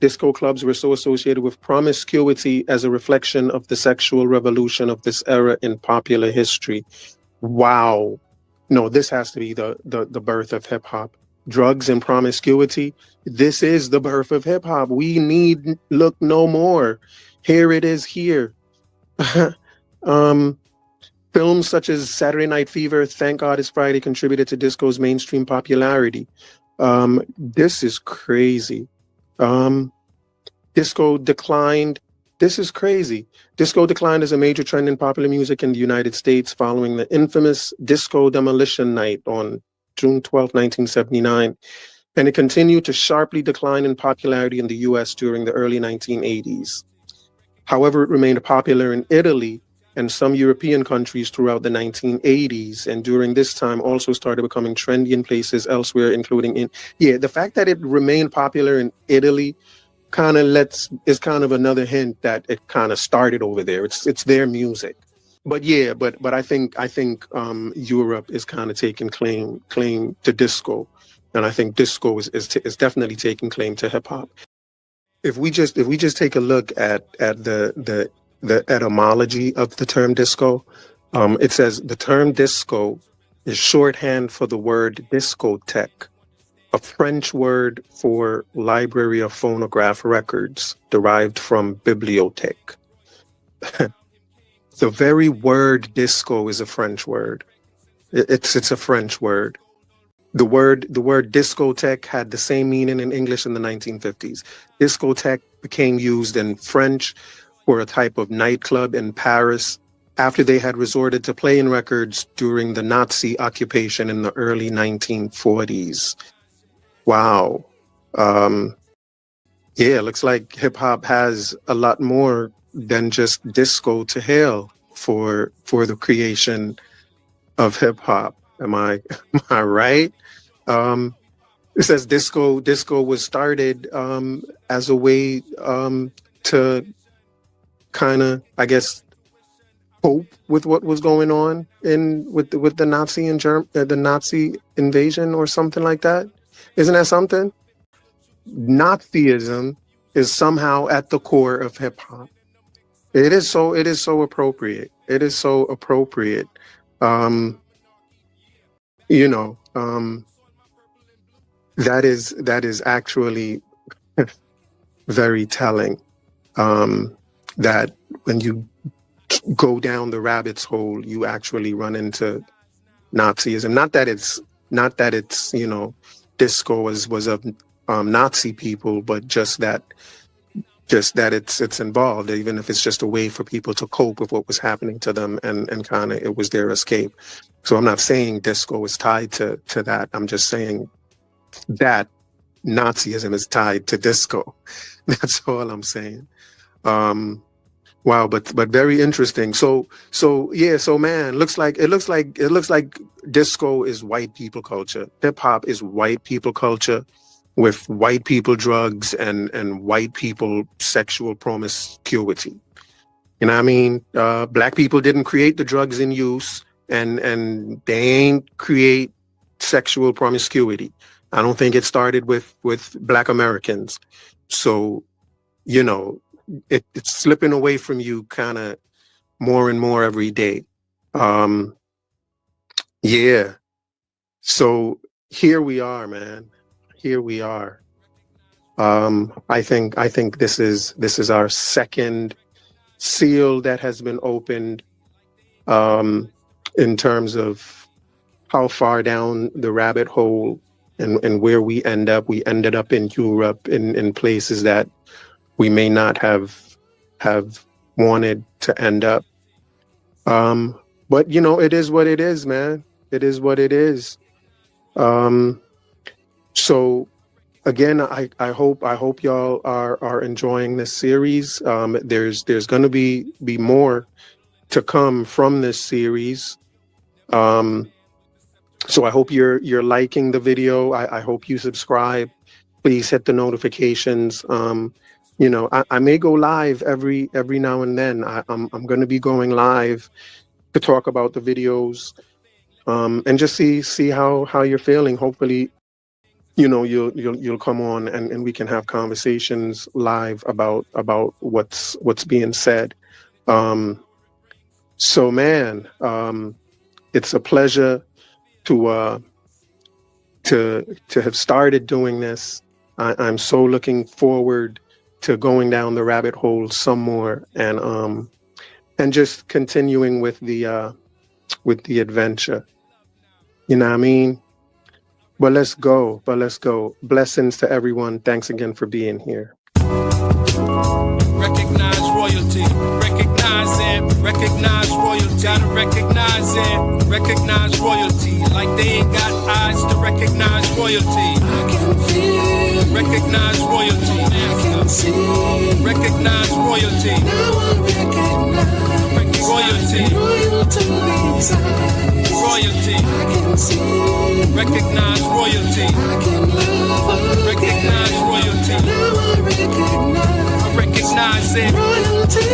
Disco clubs were so associated with promiscuity as a reflection of the sexual revolution of this era in popular history. Wow. No, this has to be the birth of hip hop. Drugs and promiscuity. This is the birth of hip hop. We need look no more. Here it is here. Films such as Saturday Night Fever, Thank God It's Friday contributed to disco's mainstream popularity. This is crazy. Disco declined. This is crazy. Disco declined as a major trend in popular music in the United States following the infamous Disco Demolition Night on June 12, 1979, and it continued to sharply decline in popularity in the US during the early 1980s. However, it remained popular in Italy and some European countries throughout the 1980s, and during this time also started becoming trendy in places elsewhere, including the fact that it remained popular in Italy is kind of another hint that it kind of started over there. It's their music. But I think Europe is kind of taking claim to disco, and I think disco is definitely taking claim to hip hop. If we just take a look at the etymology of the term disco, it says the term disco is shorthand for the word discotheque, a French word for library of phonograph records derived from bibliothèque. The very word disco is a French word. It's a French word. The word discotheque had the same meaning in English in the 1950s. Discotheque became used in French for a type of nightclub in Paris after they had resorted to playing records during the Nazi occupation in the early 1940s. Wow. Yeah, looks like hip hop has a lot more than just disco to hail for the creation of hip hop. Am I right? It says disco was started as a way to kind of, I guess, cope with what was going on with the Nazi and the Nazi invasion or something like that. Isn't that something? Nazism is somehow at the core of hip hop. It is so appropriate. It is so appropriate. You know, that is actually very telling. That when you go down the rabbit's hole, you actually run into Nazism. Not that it's you know, disco was of Nazi people, but just that it's involved, even if it's just a way for people to cope with what was happening to them, and kind of it was their escape. So I'm not saying disco is tied to that. I'm just saying that Nazism is tied to disco. That's all I'm saying. Wow, but very interesting. So yeah, so man, it looks like disco is white people culture. Hip hop is white people culture with white people drugs and white people sexual promiscuity. You know what I mean? Black people didn't create the drugs in use, and they ain't create sexual promiscuity. I don't think it started with Black Americans. So, you know, it's slipping away from you kind of more and more every day. Yeah. So here we are, man. Here we are. I think this is our second seal that has been opened in terms of how far down the rabbit hole and where we end up. We ended up in Europe, in places that we may not have wanted to end up. But you know, it is what it is, man. It is what it is. So again, I hope y'all are enjoying this series. There's going to be more to come from this series. So I hope you're liking the video. I hope you subscribe. Please hit the notifications. You know, I may go live every now and then. I'm going to be going live to talk about the videos, and just see how you're feeling. Hopefully, you know, you'll come on and we can have conversations live about what's being said. So man, it's a pleasure to have started doing this. I'm so looking forward to going down the rabbit hole some more, and just continuing with the adventure. You know what I mean? But let's go. Blessings to everyone. Thanks again for being here. Recognize royalty. Recognize royalty. Gotta recognize it. Recognize royalty. Like they ain't got eyes to recognize royalty. I can feel. Recognize royalty. I can see. Recognize royalty. Now I recognize royalty. royalty inside. Royalty. I can see. Recognize royalty. I can love. Recognize royalty. Now I recognize. I recognize it. Royalty.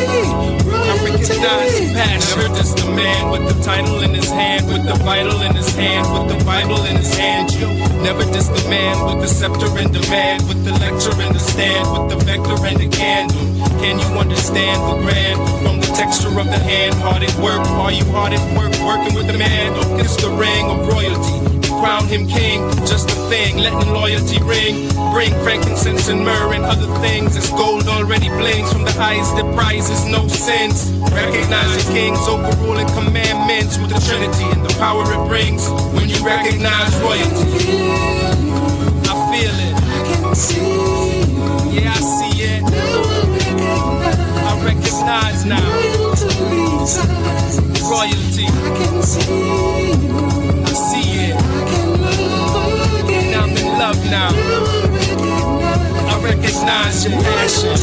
I recognize passion. Never just a man with the title in his hand, with the vital in his hand, with the Bible in his hand. You never just a man with the scepter in demand, with the lecture in the stand, with the vector and the candle. Can you understand the grand from the texture of the hand, hard at work. Are you hard at work, working with the man? Don't kiss the ring of royalty. Crown him king, just a thing, letting loyalty ring. Bring frankincense and myrrh and other things. It's gold already blings from the highest that prizes no sins. Recognize the king's overruling commandments with the Trinity and the power it brings. When you recognize royalty, I feel it. Yeah, I see it. I recognize now. Royalty. I see it. Now I'm in love now. I recognize your passion.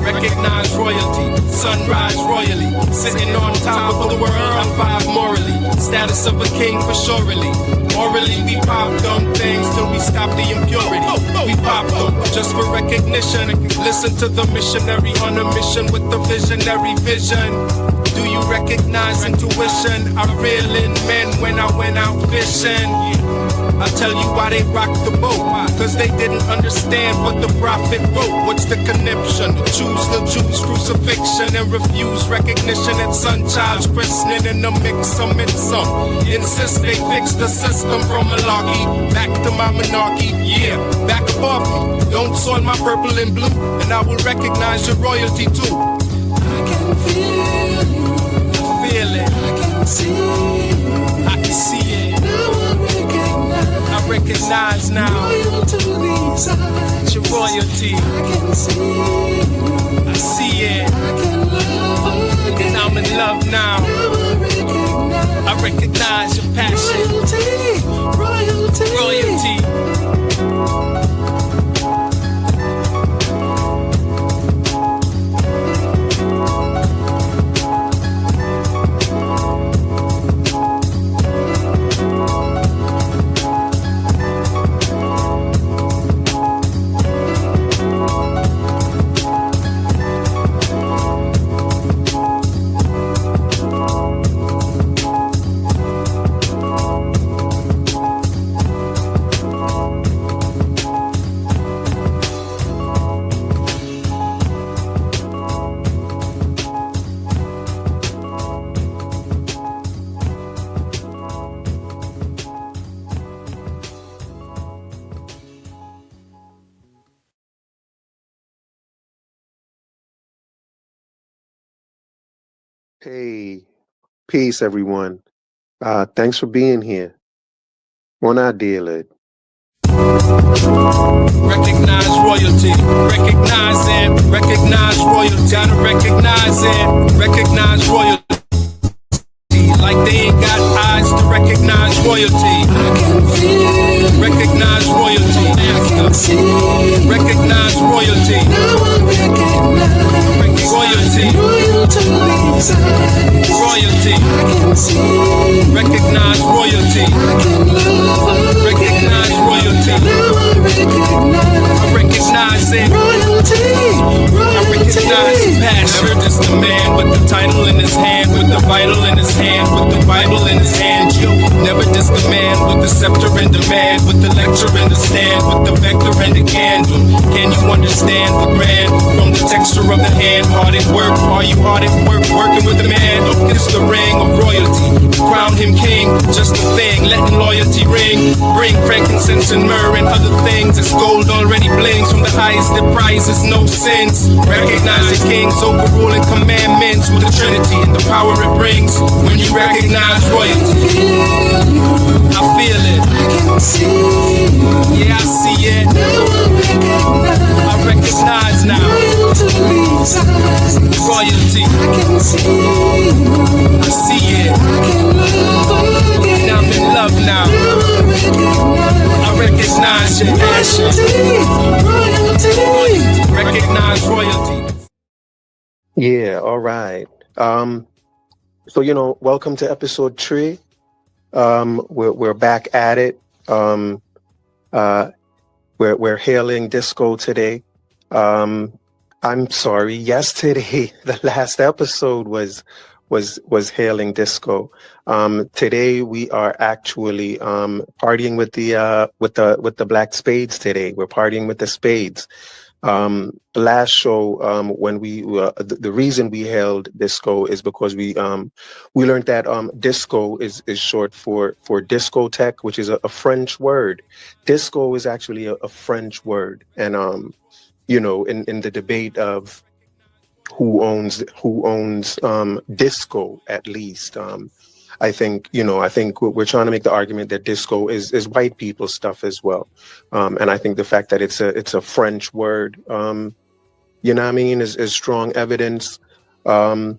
Recognize royalty. Sunrise royally. Sitting on top of the world. I vibe morally. Status of a king for surely. Orally we pop dumb things till we stop the impurity. We pop them just for recognition. Listen to the missionary on a mission with the visionary vision. Do you recognize intuition? I reel in men when I went out fishing. I'll tell you why they rocked the boat. Cause they didn't understand what the prophet wrote. What's the conniption? To choose the Jews' crucifixion and refuse recognition at son child's christening. In the mix, some in some. Insist they fix the system from malarkey back to my monarchy. Yeah, back up off me. Don't soil my purple and blue, and I will recognize your royalty too. I can feel you. I feel it. I can see you. I can see it. Now I recognize now. royal to these eyes. Your royalty. I can see you. I see it. I can love again. And I'm in love now. Now I recognize your passion. royalty. Royalty. Hey, peace, everyone. Thanks for being here. One idea, lid. Recognize royalty. Recognize it. Recognize royalty. Gotta recognize it. Recognize royalty. Like they ain't got eyes to recognize royalty. I can feel. Recognize royalty. I can see. Recognize royalty. Now I recognize Royalty. royal to these eyes. Royalty. I can see. Recognize royalty. I can love Recognize royalty. Now I recognize it. royalty. I recognize passion. Never just a man with the title in his hand, with the vital in his hand, with the Bible in his hand. You never just a man with the scepter and demand, with the lecture and the stand, with the vector and the candle. Can you understand the grand from the texture of the hand? Hard at work, are you hard at work, working with the man? Don't kiss the ring of royalty. Crown him king, just a thing, letting loyalty ring. Bring frankincense and myrrh and other things. It's gold already blings from the highest that prizes no sins. Recognize the king's overruling commandments with the Trinity and the power it brings. When you recognize royalty, I feel it. Yeah, I see it. I recognize now. Royalty. I see it. Now I'm in love now. I recognize your passion. Recognize royalty. Yeah, all right. So welcome to episode 3. We're back at it. We're hailing disco today. I'm sorry. Yesterday, the last episode was hailing disco. Today we are actually partying with the black spades today. We're partying with the spades. Last show, when the reason we held disco is because we learned that disco is short for discotheque, which is a French word. Disco is actually a French word, and in the debate of who owns disco, at least. I think we're trying to make the argument that disco is white people stuff as well, and I think the fact that it's a French word, you know what I mean, is strong evidence, and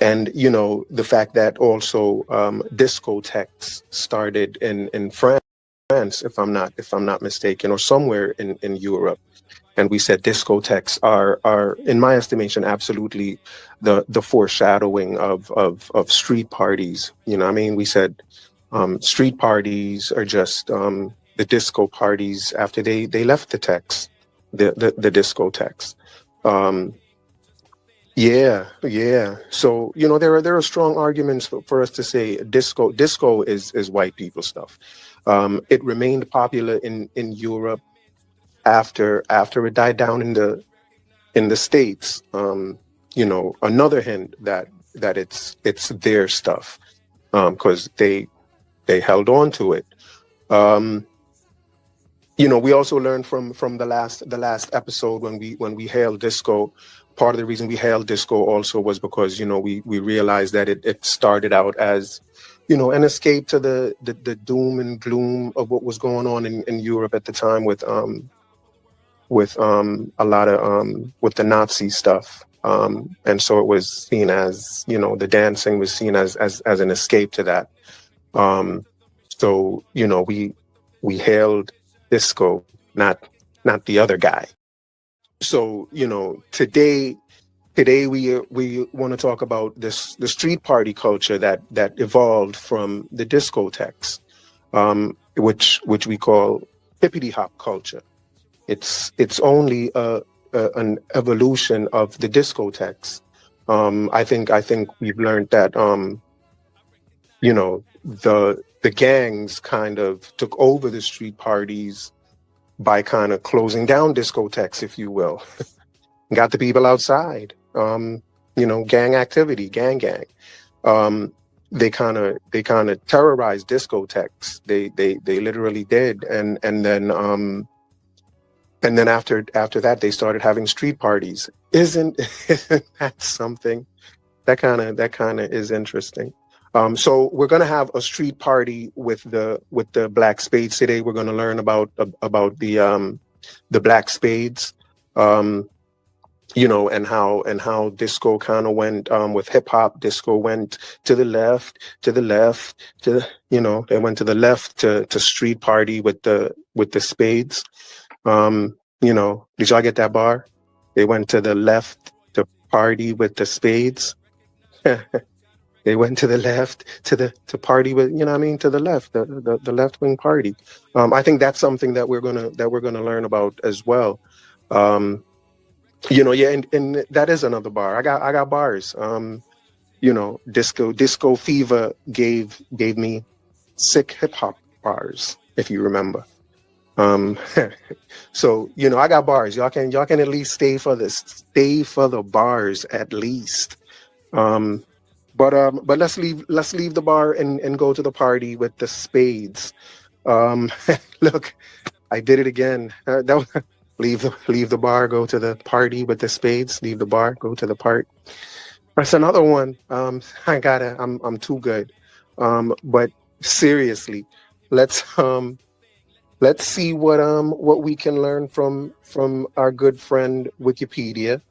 the fact that also discotheques started in France, if I'm not mistaken, or somewhere in Europe. And we said discotheques are, in my estimation, absolutely the foreshadowing of street parties. You know what I mean? We said street parties are just the disco parties after they left the techs, the discotheques. Um, yeah. So there are strong arguments for us to say disco is white people stuff. It remained popular in Europe after it died down in the States. Another hint that it's their stuff, because they held on to it. Um, we also learned from the last episode when we hailed disco. Part of the reason we hailed disco also was because we realized that it started out as an escape to the doom and gloom of what was going on in Europe at the time with a lot of with the Nazi stuff, and so it was seen as the dancing was seen as an escape to that. So we hailed disco, not the other guy. So today we want to talk about the street party culture that evolved from the discotheques, which we call hippity hop culture. It's only an evolution of the discotheques. I think we've learned that the gangs kind of took over the street parties by kind of closing down discotheques, if you will. Got the people outside. Gang activity, gang. They kind of terrorized discotheques. They literally did, and then after that, they started having street parties. Isn't that something? That kind of is interesting. So we're gonna have a street party with the black spades today. We're gonna learn about the black spades, and how disco kind of went with hip hop. Disco went to the left, they went to the left to street party with the spades. Did y'all get that bar? They went to the left to party with the spades. They went to the left to party with, what I mean, to the left, the left wing party. I think that's something that we're gonna learn about as well. Yeah, and that is another bar. I got bars. Disco Fever gave me sick hip hop bars, if you remember. So I got bars. Y'all can at least stay for the bars at least. But let's leave the bar and go to the party with the spades. Look, I did it again. Leave the bar, go to the party with the spades. Leave the bar, go to the party. That's another one. I'm too good. But seriously, let's see what we can learn from our good friend Wikipedia.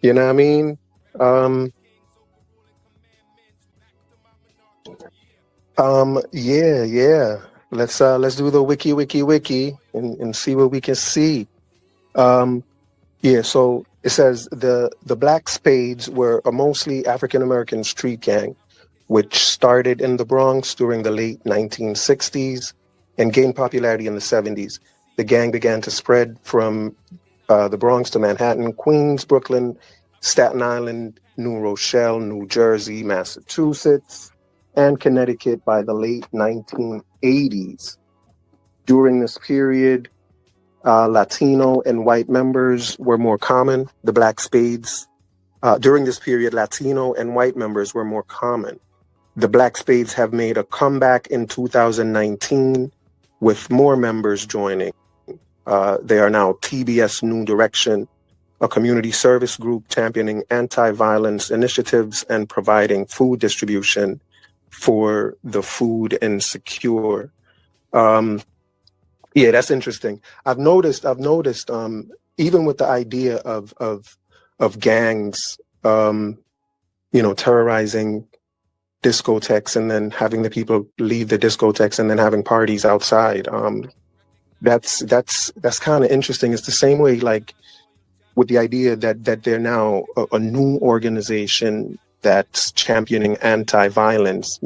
You know what I mean? Yeah. Let's do the wiki and see what we can see. Yeah, so it says the Black Spades were a mostly African American street gang, which started in the Bronx during the late 1960s and gained popularity in the 70s. The gang began to spread from the Bronx to Manhattan, Queens, Brooklyn, Staten Island, New Rochelle, New Jersey, Massachusetts, and Connecticut by the late 1980s. During this period, Latino and white members were more common. The Black Spades, during this period, Latino and white members were more common. The Black Spades have made a comeback in 2019 with more members joining. They are now TBS New Direction, a community service group championing anti-violence initiatives and providing food distribution for the food insecure. Yeah, that's interesting. I've noticed, even with the idea of gangs, terrorizing discotheques and then having the people leave the discotheques and then having parties outside. That's kind of interesting. It's the same way, like, with the idea that they're now a new organization that's championing anti-violence.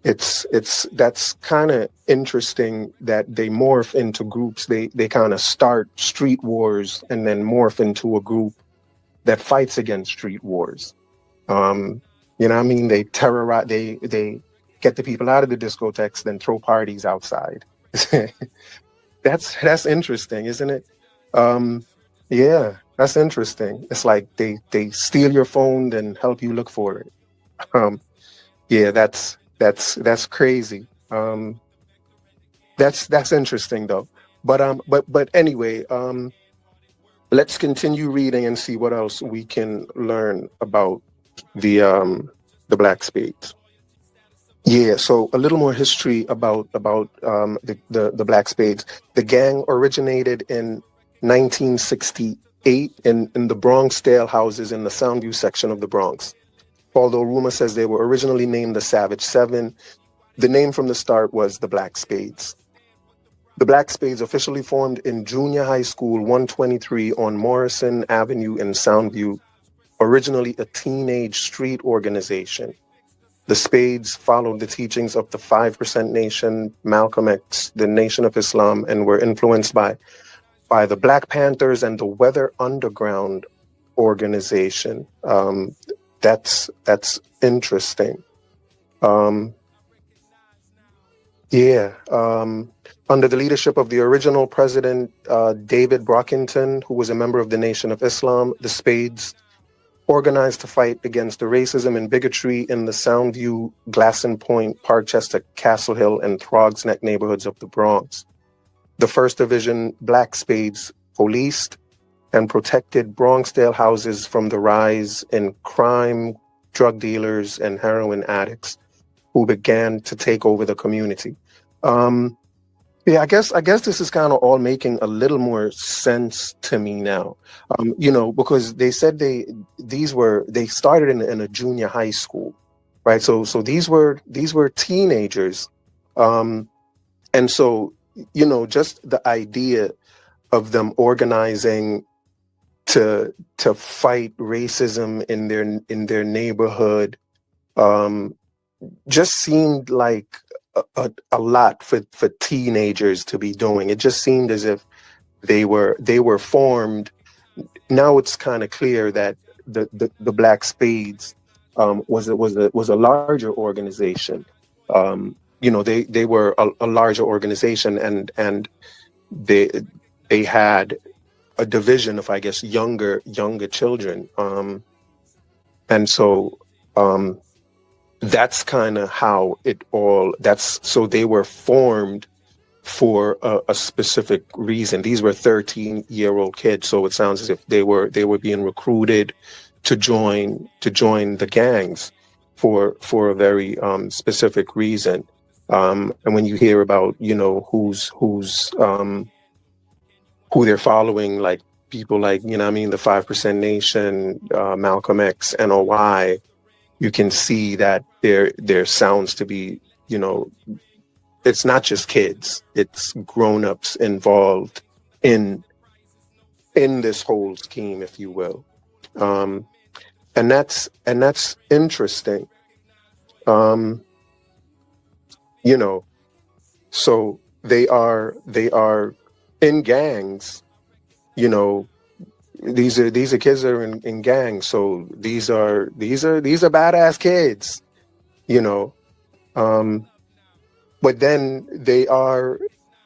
That's kind of interesting that they morph into groups. They kind of start street wars and then morph into a group that fights against street wars. You know what I mean? They terrorize, they get the people out of the discotheques, then throw parties outside. That's interesting, isn't it? Yeah, that's interesting. It's like they steal your phone, then help you look for it. Yeah, that's crazy. That's interesting though. But anyway, let's continue reading and see what else we can learn about the Black Spades. Yeah, so a little more history about the Black Spades. The gang originated in 1968 in the Bronx Dale houses in the Soundview section of the Bronx. Although rumor says they were originally named the Savage Seven, the name from the start was the Black Spades. The Black Spades officially formed in Junior High School 123 on Morrison Avenue in Soundview, originally a teenage street organization. The Spades followed the teachings of the 5% Nation, Malcolm X, the Nation of Islam, and were influenced by the Black Panthers and the Weather Underground organization. That's interesting. Under the leadership of the original president, David Brockington, who was a member of the Nation of Islam, the Spades organized to fight against the racism and bigotry in the Soundview, Glasson Point, Parkchester, Castle Hill, and Throgs Neck neighborhoods of the Bronx. The 1st Division Black Spades policed and protected Bronxdale houses from the rise in crime, drug dealers, and heroin addicts who began to take over the community. I guess this is kind of all making a little more sense to me now, because they said they started in a junior high school, right? So these were teenagers, and so just the idea of them organizing to fight racism in their neighborhood just seemed like a lot for teenagers to be doing. It just seemed as if they were formed. Now it's kind of clear that the Black Spades was a larger organization. They were a larger organization, and they had a division of, I guess, younger children, and so that's kind of how it all. So they were formed for a specific reason. These were 13-year-old kids, so it sounds as if they were being recruited to join the gangs for a very specific reason. And when you hear about who they're following, like people like the 5% Nation, Malcolm X, NOI, you can see that there sounds to be, it's not just kids, it's grown-ups involved in this whole scheme, if you will. And that's interesting. So they are in gangs, these are kids that are in gangs. So these are badass kids, but then they are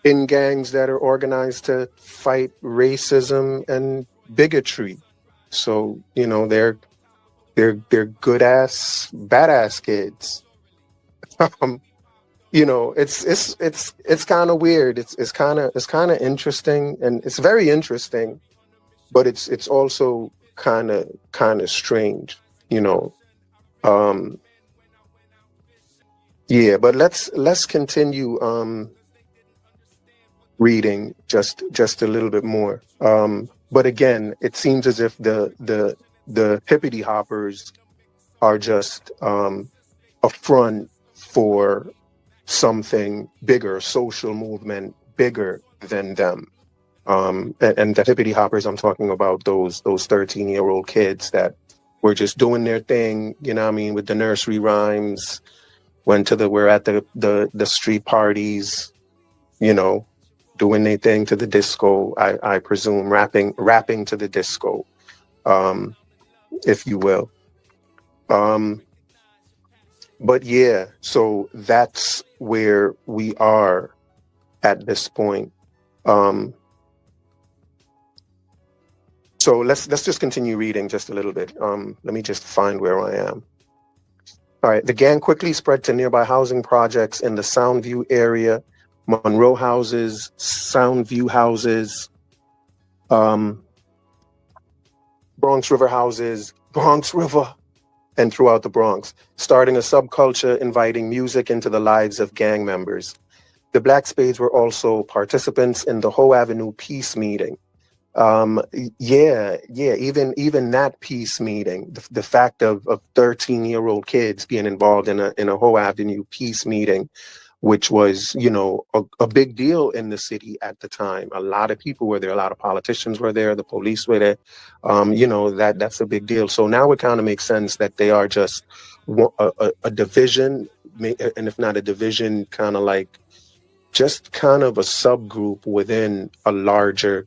in gangs that are organized to fight racism and bigotry. So, you know, they're good ass, badass kids. Um, you know, it's kind of weird. It's kind of interesting, and it's very interesting, but it's also kind of strange, you know. Um, yeah, but let's continue reading just a little bit more. But again, it seems as if the hippity hoppers are just a front for something bigger, social movement bigger than them. And the hippity hoppers, I'm talking about those 13-year-old kids that were just doing their thing, you know what I mean, with the nursery rhymes, we're at the street parties, you know, doing their thing to the disco, I presume, rapping to the disco, if you will. But yeah, so that's where we are at this point. So let's just continue reading just a little bit. Let me just find where I am. All right. The gang quickly spread to nearby housing projects in the Soundview area, Monroe houses, Soundview houses, Bronx River houses, Bronx River, and throughout the Bronx, starting a subculture inviting music into the lives of gang members. The Black Spades were also participants in the Hoe Avenue Peace Meeting. Even that peace meeting, the fact of 13-year-old kids being involved in a Hoe Avenue peace meeting, which was, you know, a big deal in the city at the time. A lot of people were there, a lot of politicians were there, the police were there. You know, that's a big deal. So now it kind of makes sense that they are just a division, and if not a division, kind of like just kind of a subgroup within a larger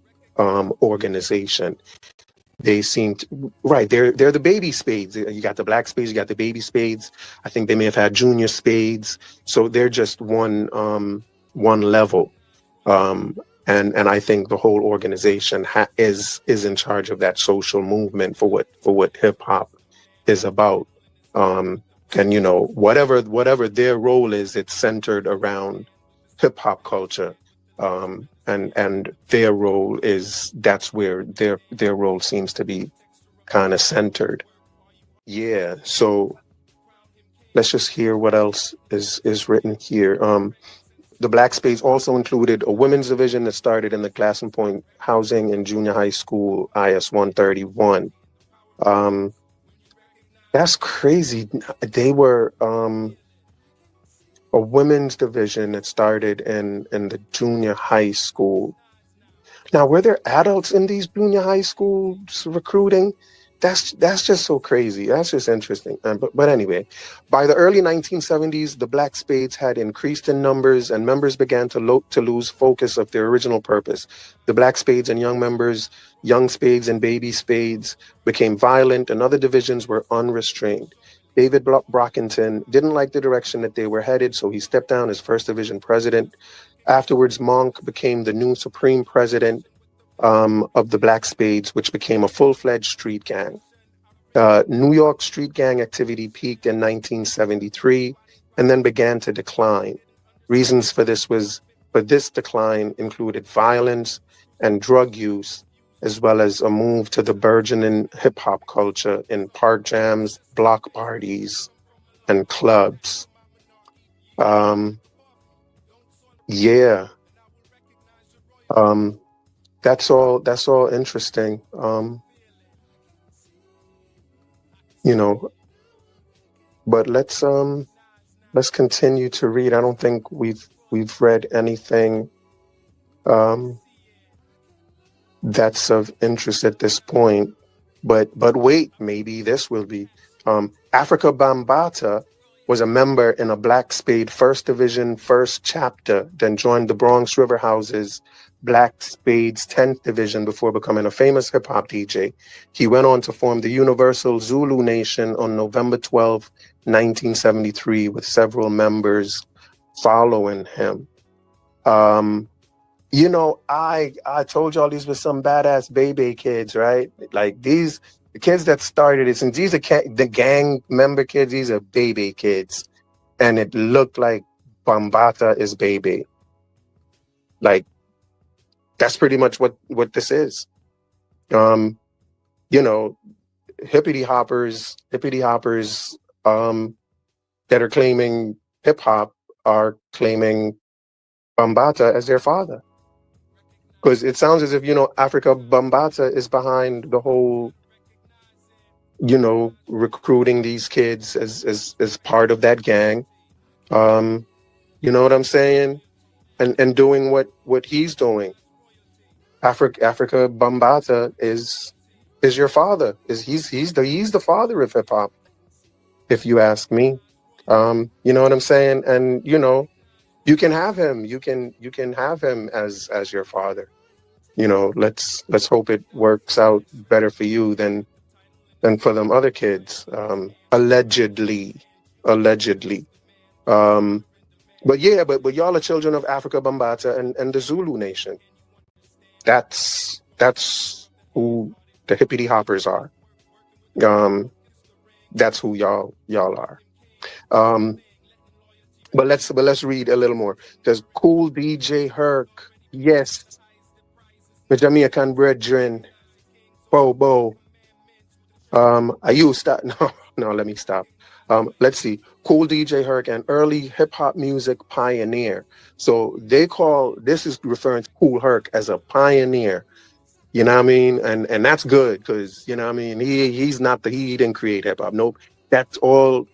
organization. They seem to, right. They're the baby spades. You got the Black Spades, you got the baby spades. I think they may have had junior spades. So they're just one level. And I think the whole organization is in charge of that social movement for what hip hop is about. And you know, whatever their role is, it's centered around hip hop culture. And their role that's where their role seems to be kind of centered. Yeah, so let's just hear what else is written here. The Black Spades also included a women's division that started in the Glassing Point Housing and Junior High School IS 131. That's crazy. They were a women's division that started in the junior high school. Now, were there adults in these junior high schools recruiting? That's just so crazy. That's just interesting. But anyway, by the early 1970s, the Black Spades had increased in numbers, and members began to lose focus of their original purpose. The Black Spades and young members, young spades and baby spades, became violent, and other divisions were unrestrained. David Brockington didn't like the direction that they were headed, so he stepped down as First Division president. Afterwards, Monk became the new supreme president of the Black Spades, which became a full-fledged street gang. New York street gang activity peaked in 1973 and then began to decline. Reasons for this decline included violence and drug use, as well as a move to the burgeoning hip-hop culture in park jams, block parties, and clubs. That's all interesting. You know, but let's continue to read. I don't think we've read anything that's of interest at this point. But wait, maybe this will be. Africa Bambaataa was a member in a Black Spade First Division First Chapter, then joined the Bronx River Houses Black Spades 10th Division before becoming a famous hip-hop DJ. He went on to form the Universal Zulu Nation on November 12, 1973, with several members following him. You know, I told y'all these were some badass baby kids, right? Like these the kids that started it, since these are the gang member kids, these are baby kids, and it looked like Bambata is baby. Like that's pretty much what this is. Um, you know, hippity hoppers, that are claiming hip hop are claiming Bambata as their father. Because it sounds as if, Africa Bambata is behind the whole, recruiting these kids as part of that gang. Um, you know what I'm saying? And doing what he's doing. Africa Bambata is your father. He's the father of hip hop, if you ask me. You know what I'm saying? And you can have him. You can have him as your father. Let's hope it works out better for you than for them other kids. Allegedly. Um, but yeah, but y'all are children of Africa Bambata and the Zulu nation. That's who the hippity hoppers are. Um, that's who y'all are. Um, but let's read a little more. There's Cool DJ Herc. Yes, the Jamaican brethren. Bo. I used stop. No, let me stop. Let's see. Cool DJ Herc, an early hip hop music pioneer. So they call this is referring to Kool Herc as a pioneer. You know what I mean? And that's good because you know what I mean. He didn't create hip hop. Nope. That's all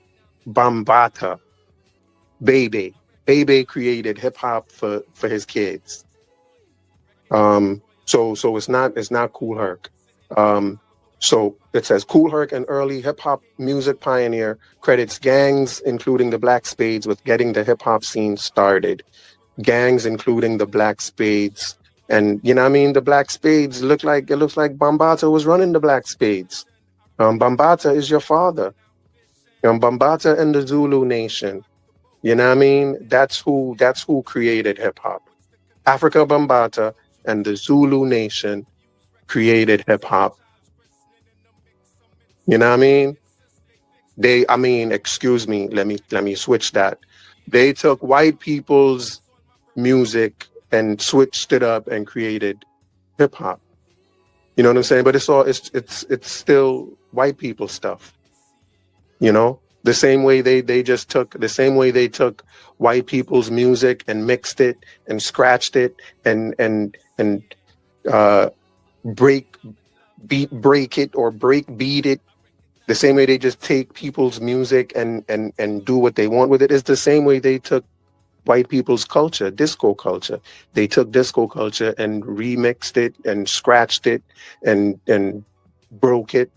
Bambata. Bebe created hip hop for his kids. So it's not Kool Herc. So it says Kool Herc, an early hip hop music pioneer, credits gangs including the Black Spades with getting the hip hop scene started. Gangs including the Black Spades, and you know what I mean. The Black Spades looks like Bambata was running the Black Spades. Bambata is your father. Bambata and the Zulu nation. You know what I mean? That's who created hip hop. Africa Bambata and the Zulu nation created hip hop. You know what I mean? Excuse me, let me switch that. They took white people's music and switched it up and created hip hop. You know what I'm saying? But it's still white people stuff. The same way they took white people's music and mixed it and scratched it and uh break it or break beat it. The same way they just take people's music and do what they want with it is the same way they took white people's culture, disco culture. They took disco culture and remixed it and scratched it and broke it.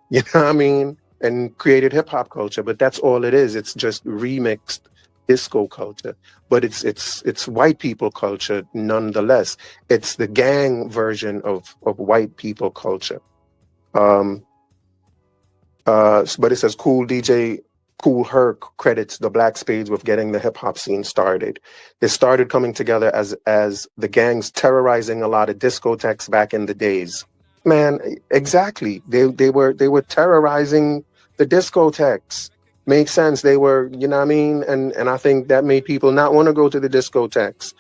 You know what I mean? And created hip hop culture, but that's all it is. It's just remixed disco culture, but it's white people culture nonetheless. It's the gang version of white people culture. But it says Kool Herc credits the Black Spades with getting the hip hop scene started. It started coming together as the gangs terrorizing a lot of discotheques back in the days. Man, exactly. They were terrorizing the discotheques. Makes sense. They were, you know what I mean? And I think that made people not want to go to the discotheques.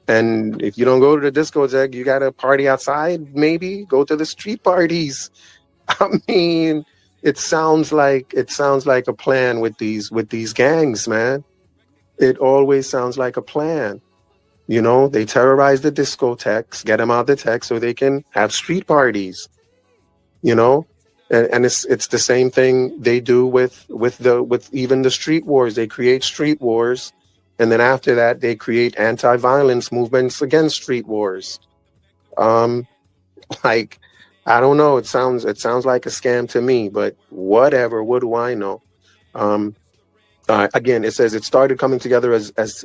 And if you don't go to the discotheque, you got to party outside, maybe go to the street parties. I mean, it sounds like a plan with these gangs, man. It always sounds like a plan. They terrorize the discotheques, get them out the tech so they can have street parties. And it's the same thing they do with even the street wars. They create street wars, and then after that they create anti-violence movements against street wars. Like, I don't know. It sounds like a scam to me, but whatever. What do I know? Again, it says it started coming together as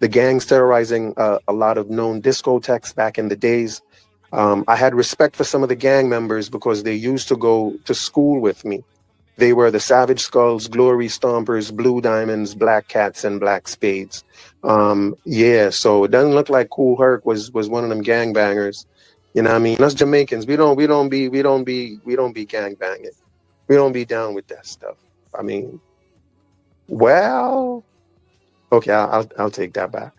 the gangs terrorizing a lot of known discotheques back in the days. I had respect for some of the gang members because they used to go to school with me. They were the Savage Skulls, Glory Stompers, Blue Diamonds, Black Cats, and Black Spades. Yeah, so it doesn't look like Kool Herc was one of them gangbangers. You know what I mean? Us Jamaicans, we don't be gangbanging. We don't be down with that stuff. I mean, well, okay, I'll take that back.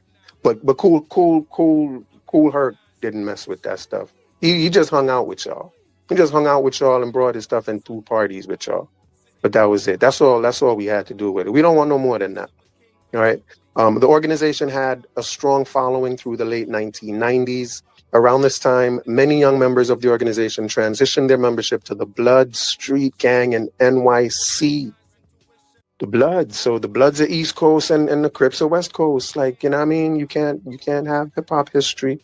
But Kool Herc didn't mess with that stuff. He just hung out with y'all. He just hung out with y'all and brought his stuff and threw parties with y'all. But that was it. That's all. That's all we had to do with it. We don't want no more than that. All right. The organization had a strong following through the late 1990s. Around this time, many young members of the organization transitioned their membership to the Blood Street Gang in NYC. The Bloods. So the Bloods are East Coast and the Crips are West Coast. Like, you know what I mean? You can't have hip hop history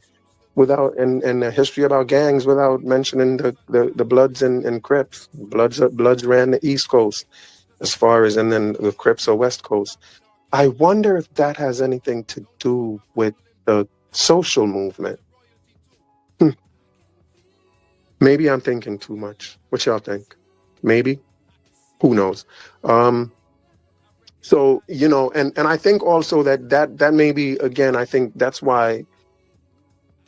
without and a history about gangs without mentioning the Bloods and Crips. Bloods ran the East Coast as far as, and then the Crips are West Coast. I wonder if that has anything to do with the social movement. Maybe I'm thinking too much. What y'all think? Maybe? Who knows? So, you know, and I think also that maybe, again, I think that's probably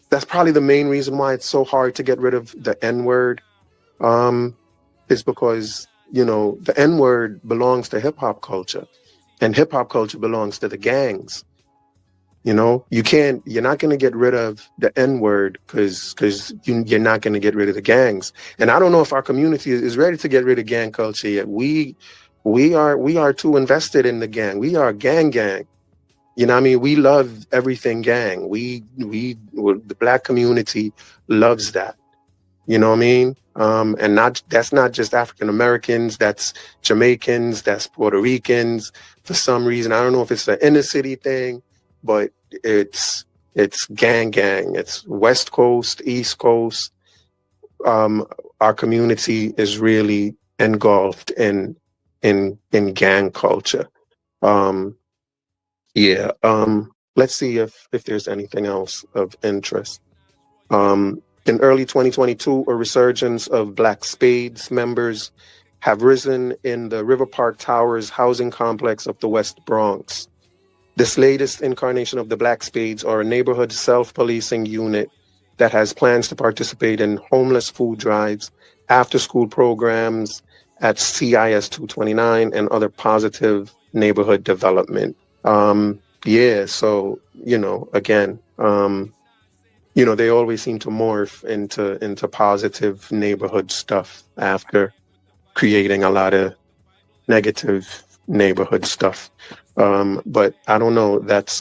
the main reason why it's so hard to get rid of the N-word, is because, you know, the N-word belongs to hip hop culture and hip hop culture belongs to the gangs. You know, you're not going to get rid of the N-word because you're not going to get rid of the gangs. And I don't know if our community is ready to get rid of gang culture yet. We are too invested in the gang. We are gang. You know what I mean? We love everything gang. The Black community loves that. You know what I mean? And that's not just African Americans, that's Jamaicans, that's Puerto Ricans. For some reason, I don't know if it's an inner city thing, but it's gang. It's West Coast, East Coast. Our community is really engulfed in gang culture. Yeah. Let's see if there's anything else of interest. In early 2022, a resurgence of Black Spades members have risen in the River Park Towers housing complex of the West Bronx. This latest incarnation of the Black Spades are a neighborhood self-policing unit that has plans to participate in homeless food drives, after-school programs at CIS 229, and other positive neighborhood development. Yeah, so, you know, again, you know, they always seem to morph into positive neighborhood stuff after creating a lot of negative neighborhood stuff. But I don't know. That's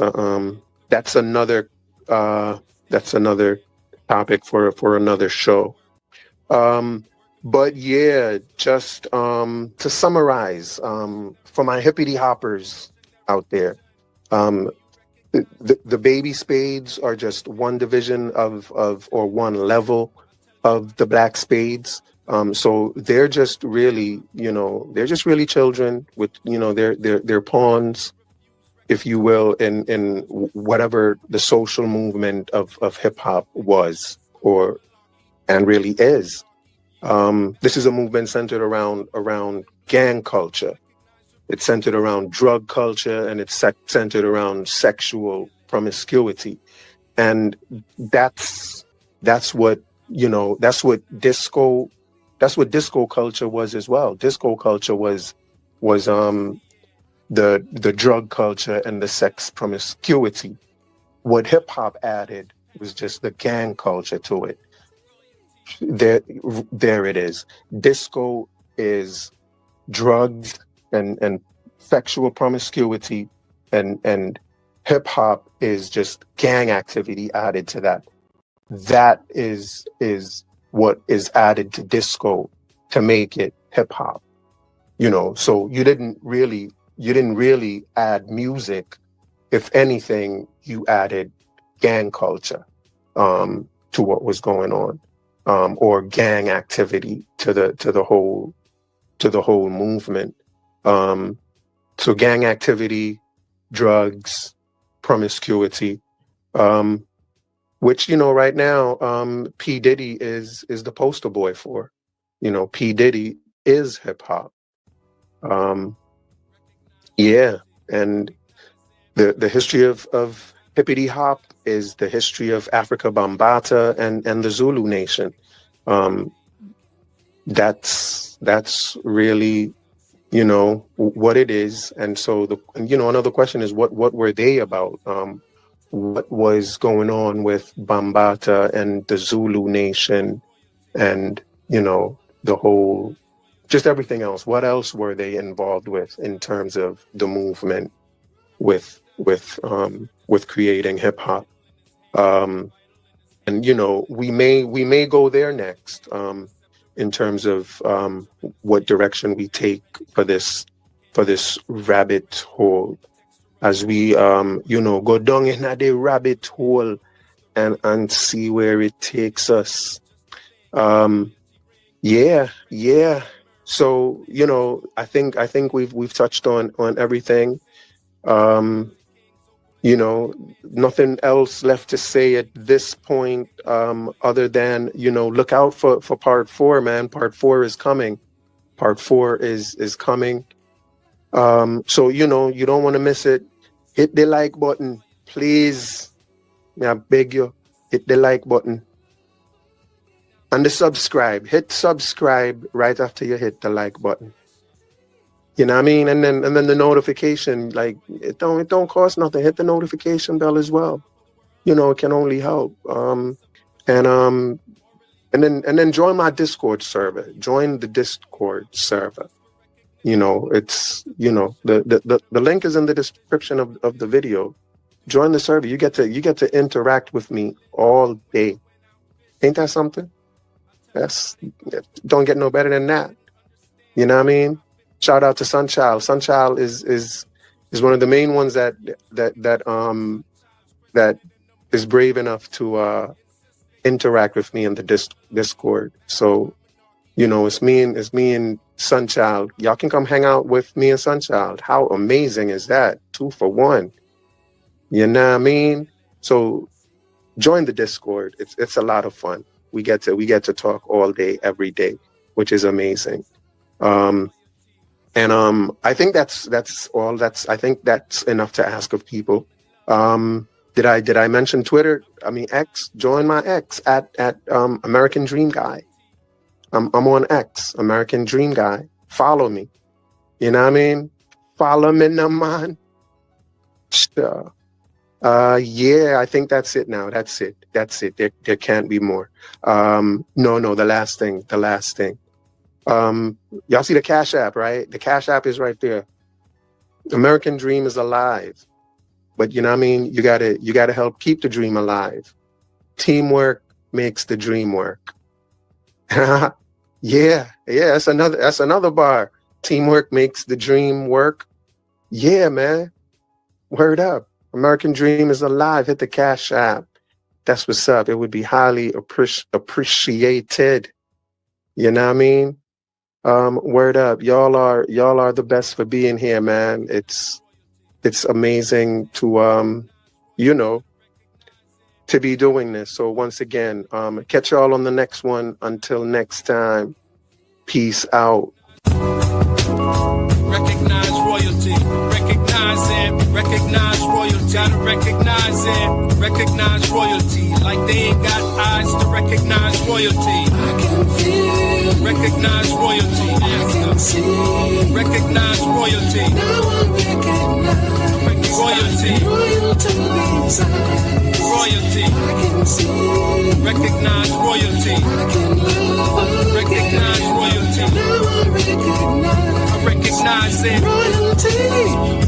another topic for another show. But yeah, just to summarize, for my hippity hoppers out there, the baby spades are just one division of or one level of the Black Spades. So they're just really, you know, they're just really children with, you know, they're pawns, if you will, in whatever the social movement of hip hop was and really is. This is a movement centered around gang culture. It's centered around drug culture, and it's centered around sexual promiscuity. And that's what, you know, that's what disco culture was as well. Disco culture was the drug culture and the sex promiscuity. What hip hop added was just the gang culture to it. There it is. Disco is drugs and sexual promiscuity, and hip hop is just gang activity added to that. That is what is added to disco to make it hip hop. You know, so you didn't really add music. If anything, you added gang culture to what was going on, or gang activity to the whole movement. So gang activity, drugs, promiscuity, which, you know, right now, P. Diddy is the poster boy for. You know, P. Diddy is hip hop. Yeah, and the history of hippity hop is the history of Africa Bambata and the Zulu nation. That's really, you know, what it is. And so another question is what were they about? What was going on with Bambata and the Zulu nation, and the whole, just everything else? What else were they involved with in terms of the movement with creating hip hop? And we may go there next, in terms of what direction we take for this rabbit hole, as we go down in the rabbit hole and see where it takes us. Yeah. So I think we've touched on everything. Nothing else left to say at this point, other than, look out for part 4, man. Part 4 is coming. Part 4 is coming. So, you don't want to miss it. Hit the like button, please. May I beg you, hit the like button. And the subscribe. Hit subscribe right after you hit the like button. You know what I mean? And then the notification, like, it don't cost nothing. Hit the notification bell as well. It can only help. And then join my Discord server. Join the Discord server. It's the link is in the description of the video. Join the server. You get to interact with me all day. Ain't that something? Don't get no better than that. You know what I mean? Shout out to Sunchild. Sunchild is one of the main ones that is brave enough to interact with me in the Discord. So, it's me and Sunchild. Y'all can come hang out with me and Sunchild. How amazing is that? 2 for 1. You know what I mean? So join the Discord. It's a lot of fun. We get to talk all day, every day, which is amazing. I think that's all. I think that's enough to ask of people. Did I mention Twitter? I mean X. Join my X at American Dream Guy. I'm on X, American Dream Guy. Follow me. You know what I mean? Follow me, no man. Sure. Yeah, I think that's it now. That's it. There can't be more. No, the last thing. Y'all see the Cash App, right? The Cash App is right there. American Dream is alive. But you know what I mean? You gotta help keep the dream alive. Teamwork makes the dream work. Yeah, that's another bar. Teamwork makes the dream work. Yeah, man. Word up. American Dream is alive. Hit the Cash App. That's what's up. It would be highly appreciated. You know what I mean? Word up. Y'all are the best for being here, man. It's amazing to to be doing this. So once again, catch y'all on the next one. Until next time, peace out. Recognize royalty. Recognize royalty. Gotta recognize royalty. Like they ain't got eyes to recognize royalty. I can feel. Recognize royalty. I can see. Recognize royalty. Now I recognize royalty. Royalty inside. Royalty. I can see. Recognize royalty. I can love. Recognize royalty. Now I recognize it. Royalty.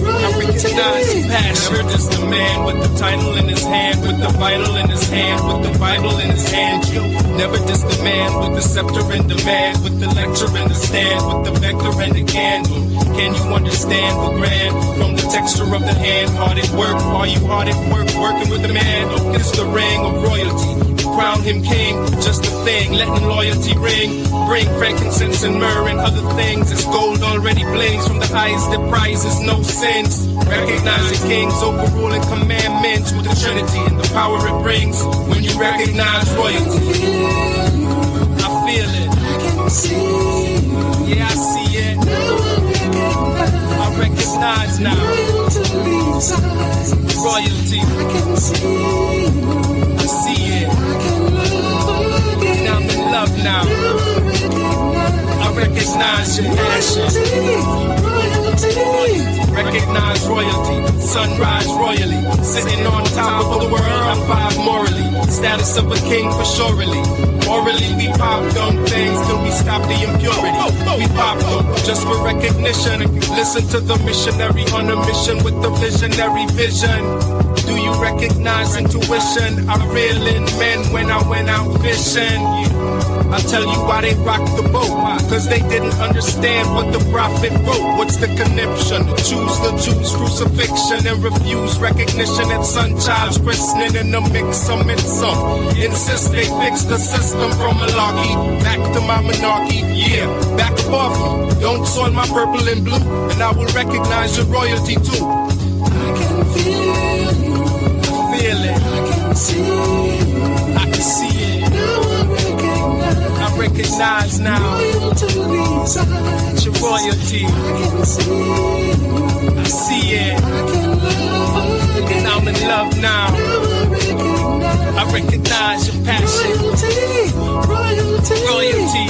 I recognize passion. Never just the man with the title in his hand, with the vital in his hand, with the Bible in his hand. Never just the man with the scepter in demand, with the lecture in the stand, with the vector and the candle. Can you understand the grand? From the texture of the hand, hard at work. Are you hard at work, working with the man? It's the ring of royalty. Crown him king, just a thing, letting loyalty ring. Bring frankincense and myrrh and other things. It's gold already blings from the highest that prizes no sins. Recognize the king's overruling commandments with the Trinity and the power it brings. When you recognize royalty, I feel it. I can see. Yeah, I see it. Now I recognize inside. Royalty, I can see you. I see it. I can love again. Now I'm in love now. I recognize your passion. Royalty. Recognize royalty, sunrise royally. Sitting on top of the world, I'm five morally. Status of a king for surely. Morally, we pop dumb things till we stop the impurity. We pop them just for recognition. Listen to the missionary on a mission with the visionary vision. Do you recognize intuition? I reel in men when I went out fishing. I'll tell you why they rocked the boat. Cause they didn't understand what the prophet wrote. What's the conniption? Choose the Jews' crucifixion and refuse recognition at son child's christening in the mix of some. Insist they fix the system from malarkey back to my monarchy. Yeah, back above me. Don't soil my purple and blue, and I will recognize your royalty too. I can feel you. Feel it. I can see you. I can see it. Now I recognize now. royalty inside. Your royalty. I can see you. I see it. I can love again. And I'm in love now. I recognize your passion. Royalty. Royalty.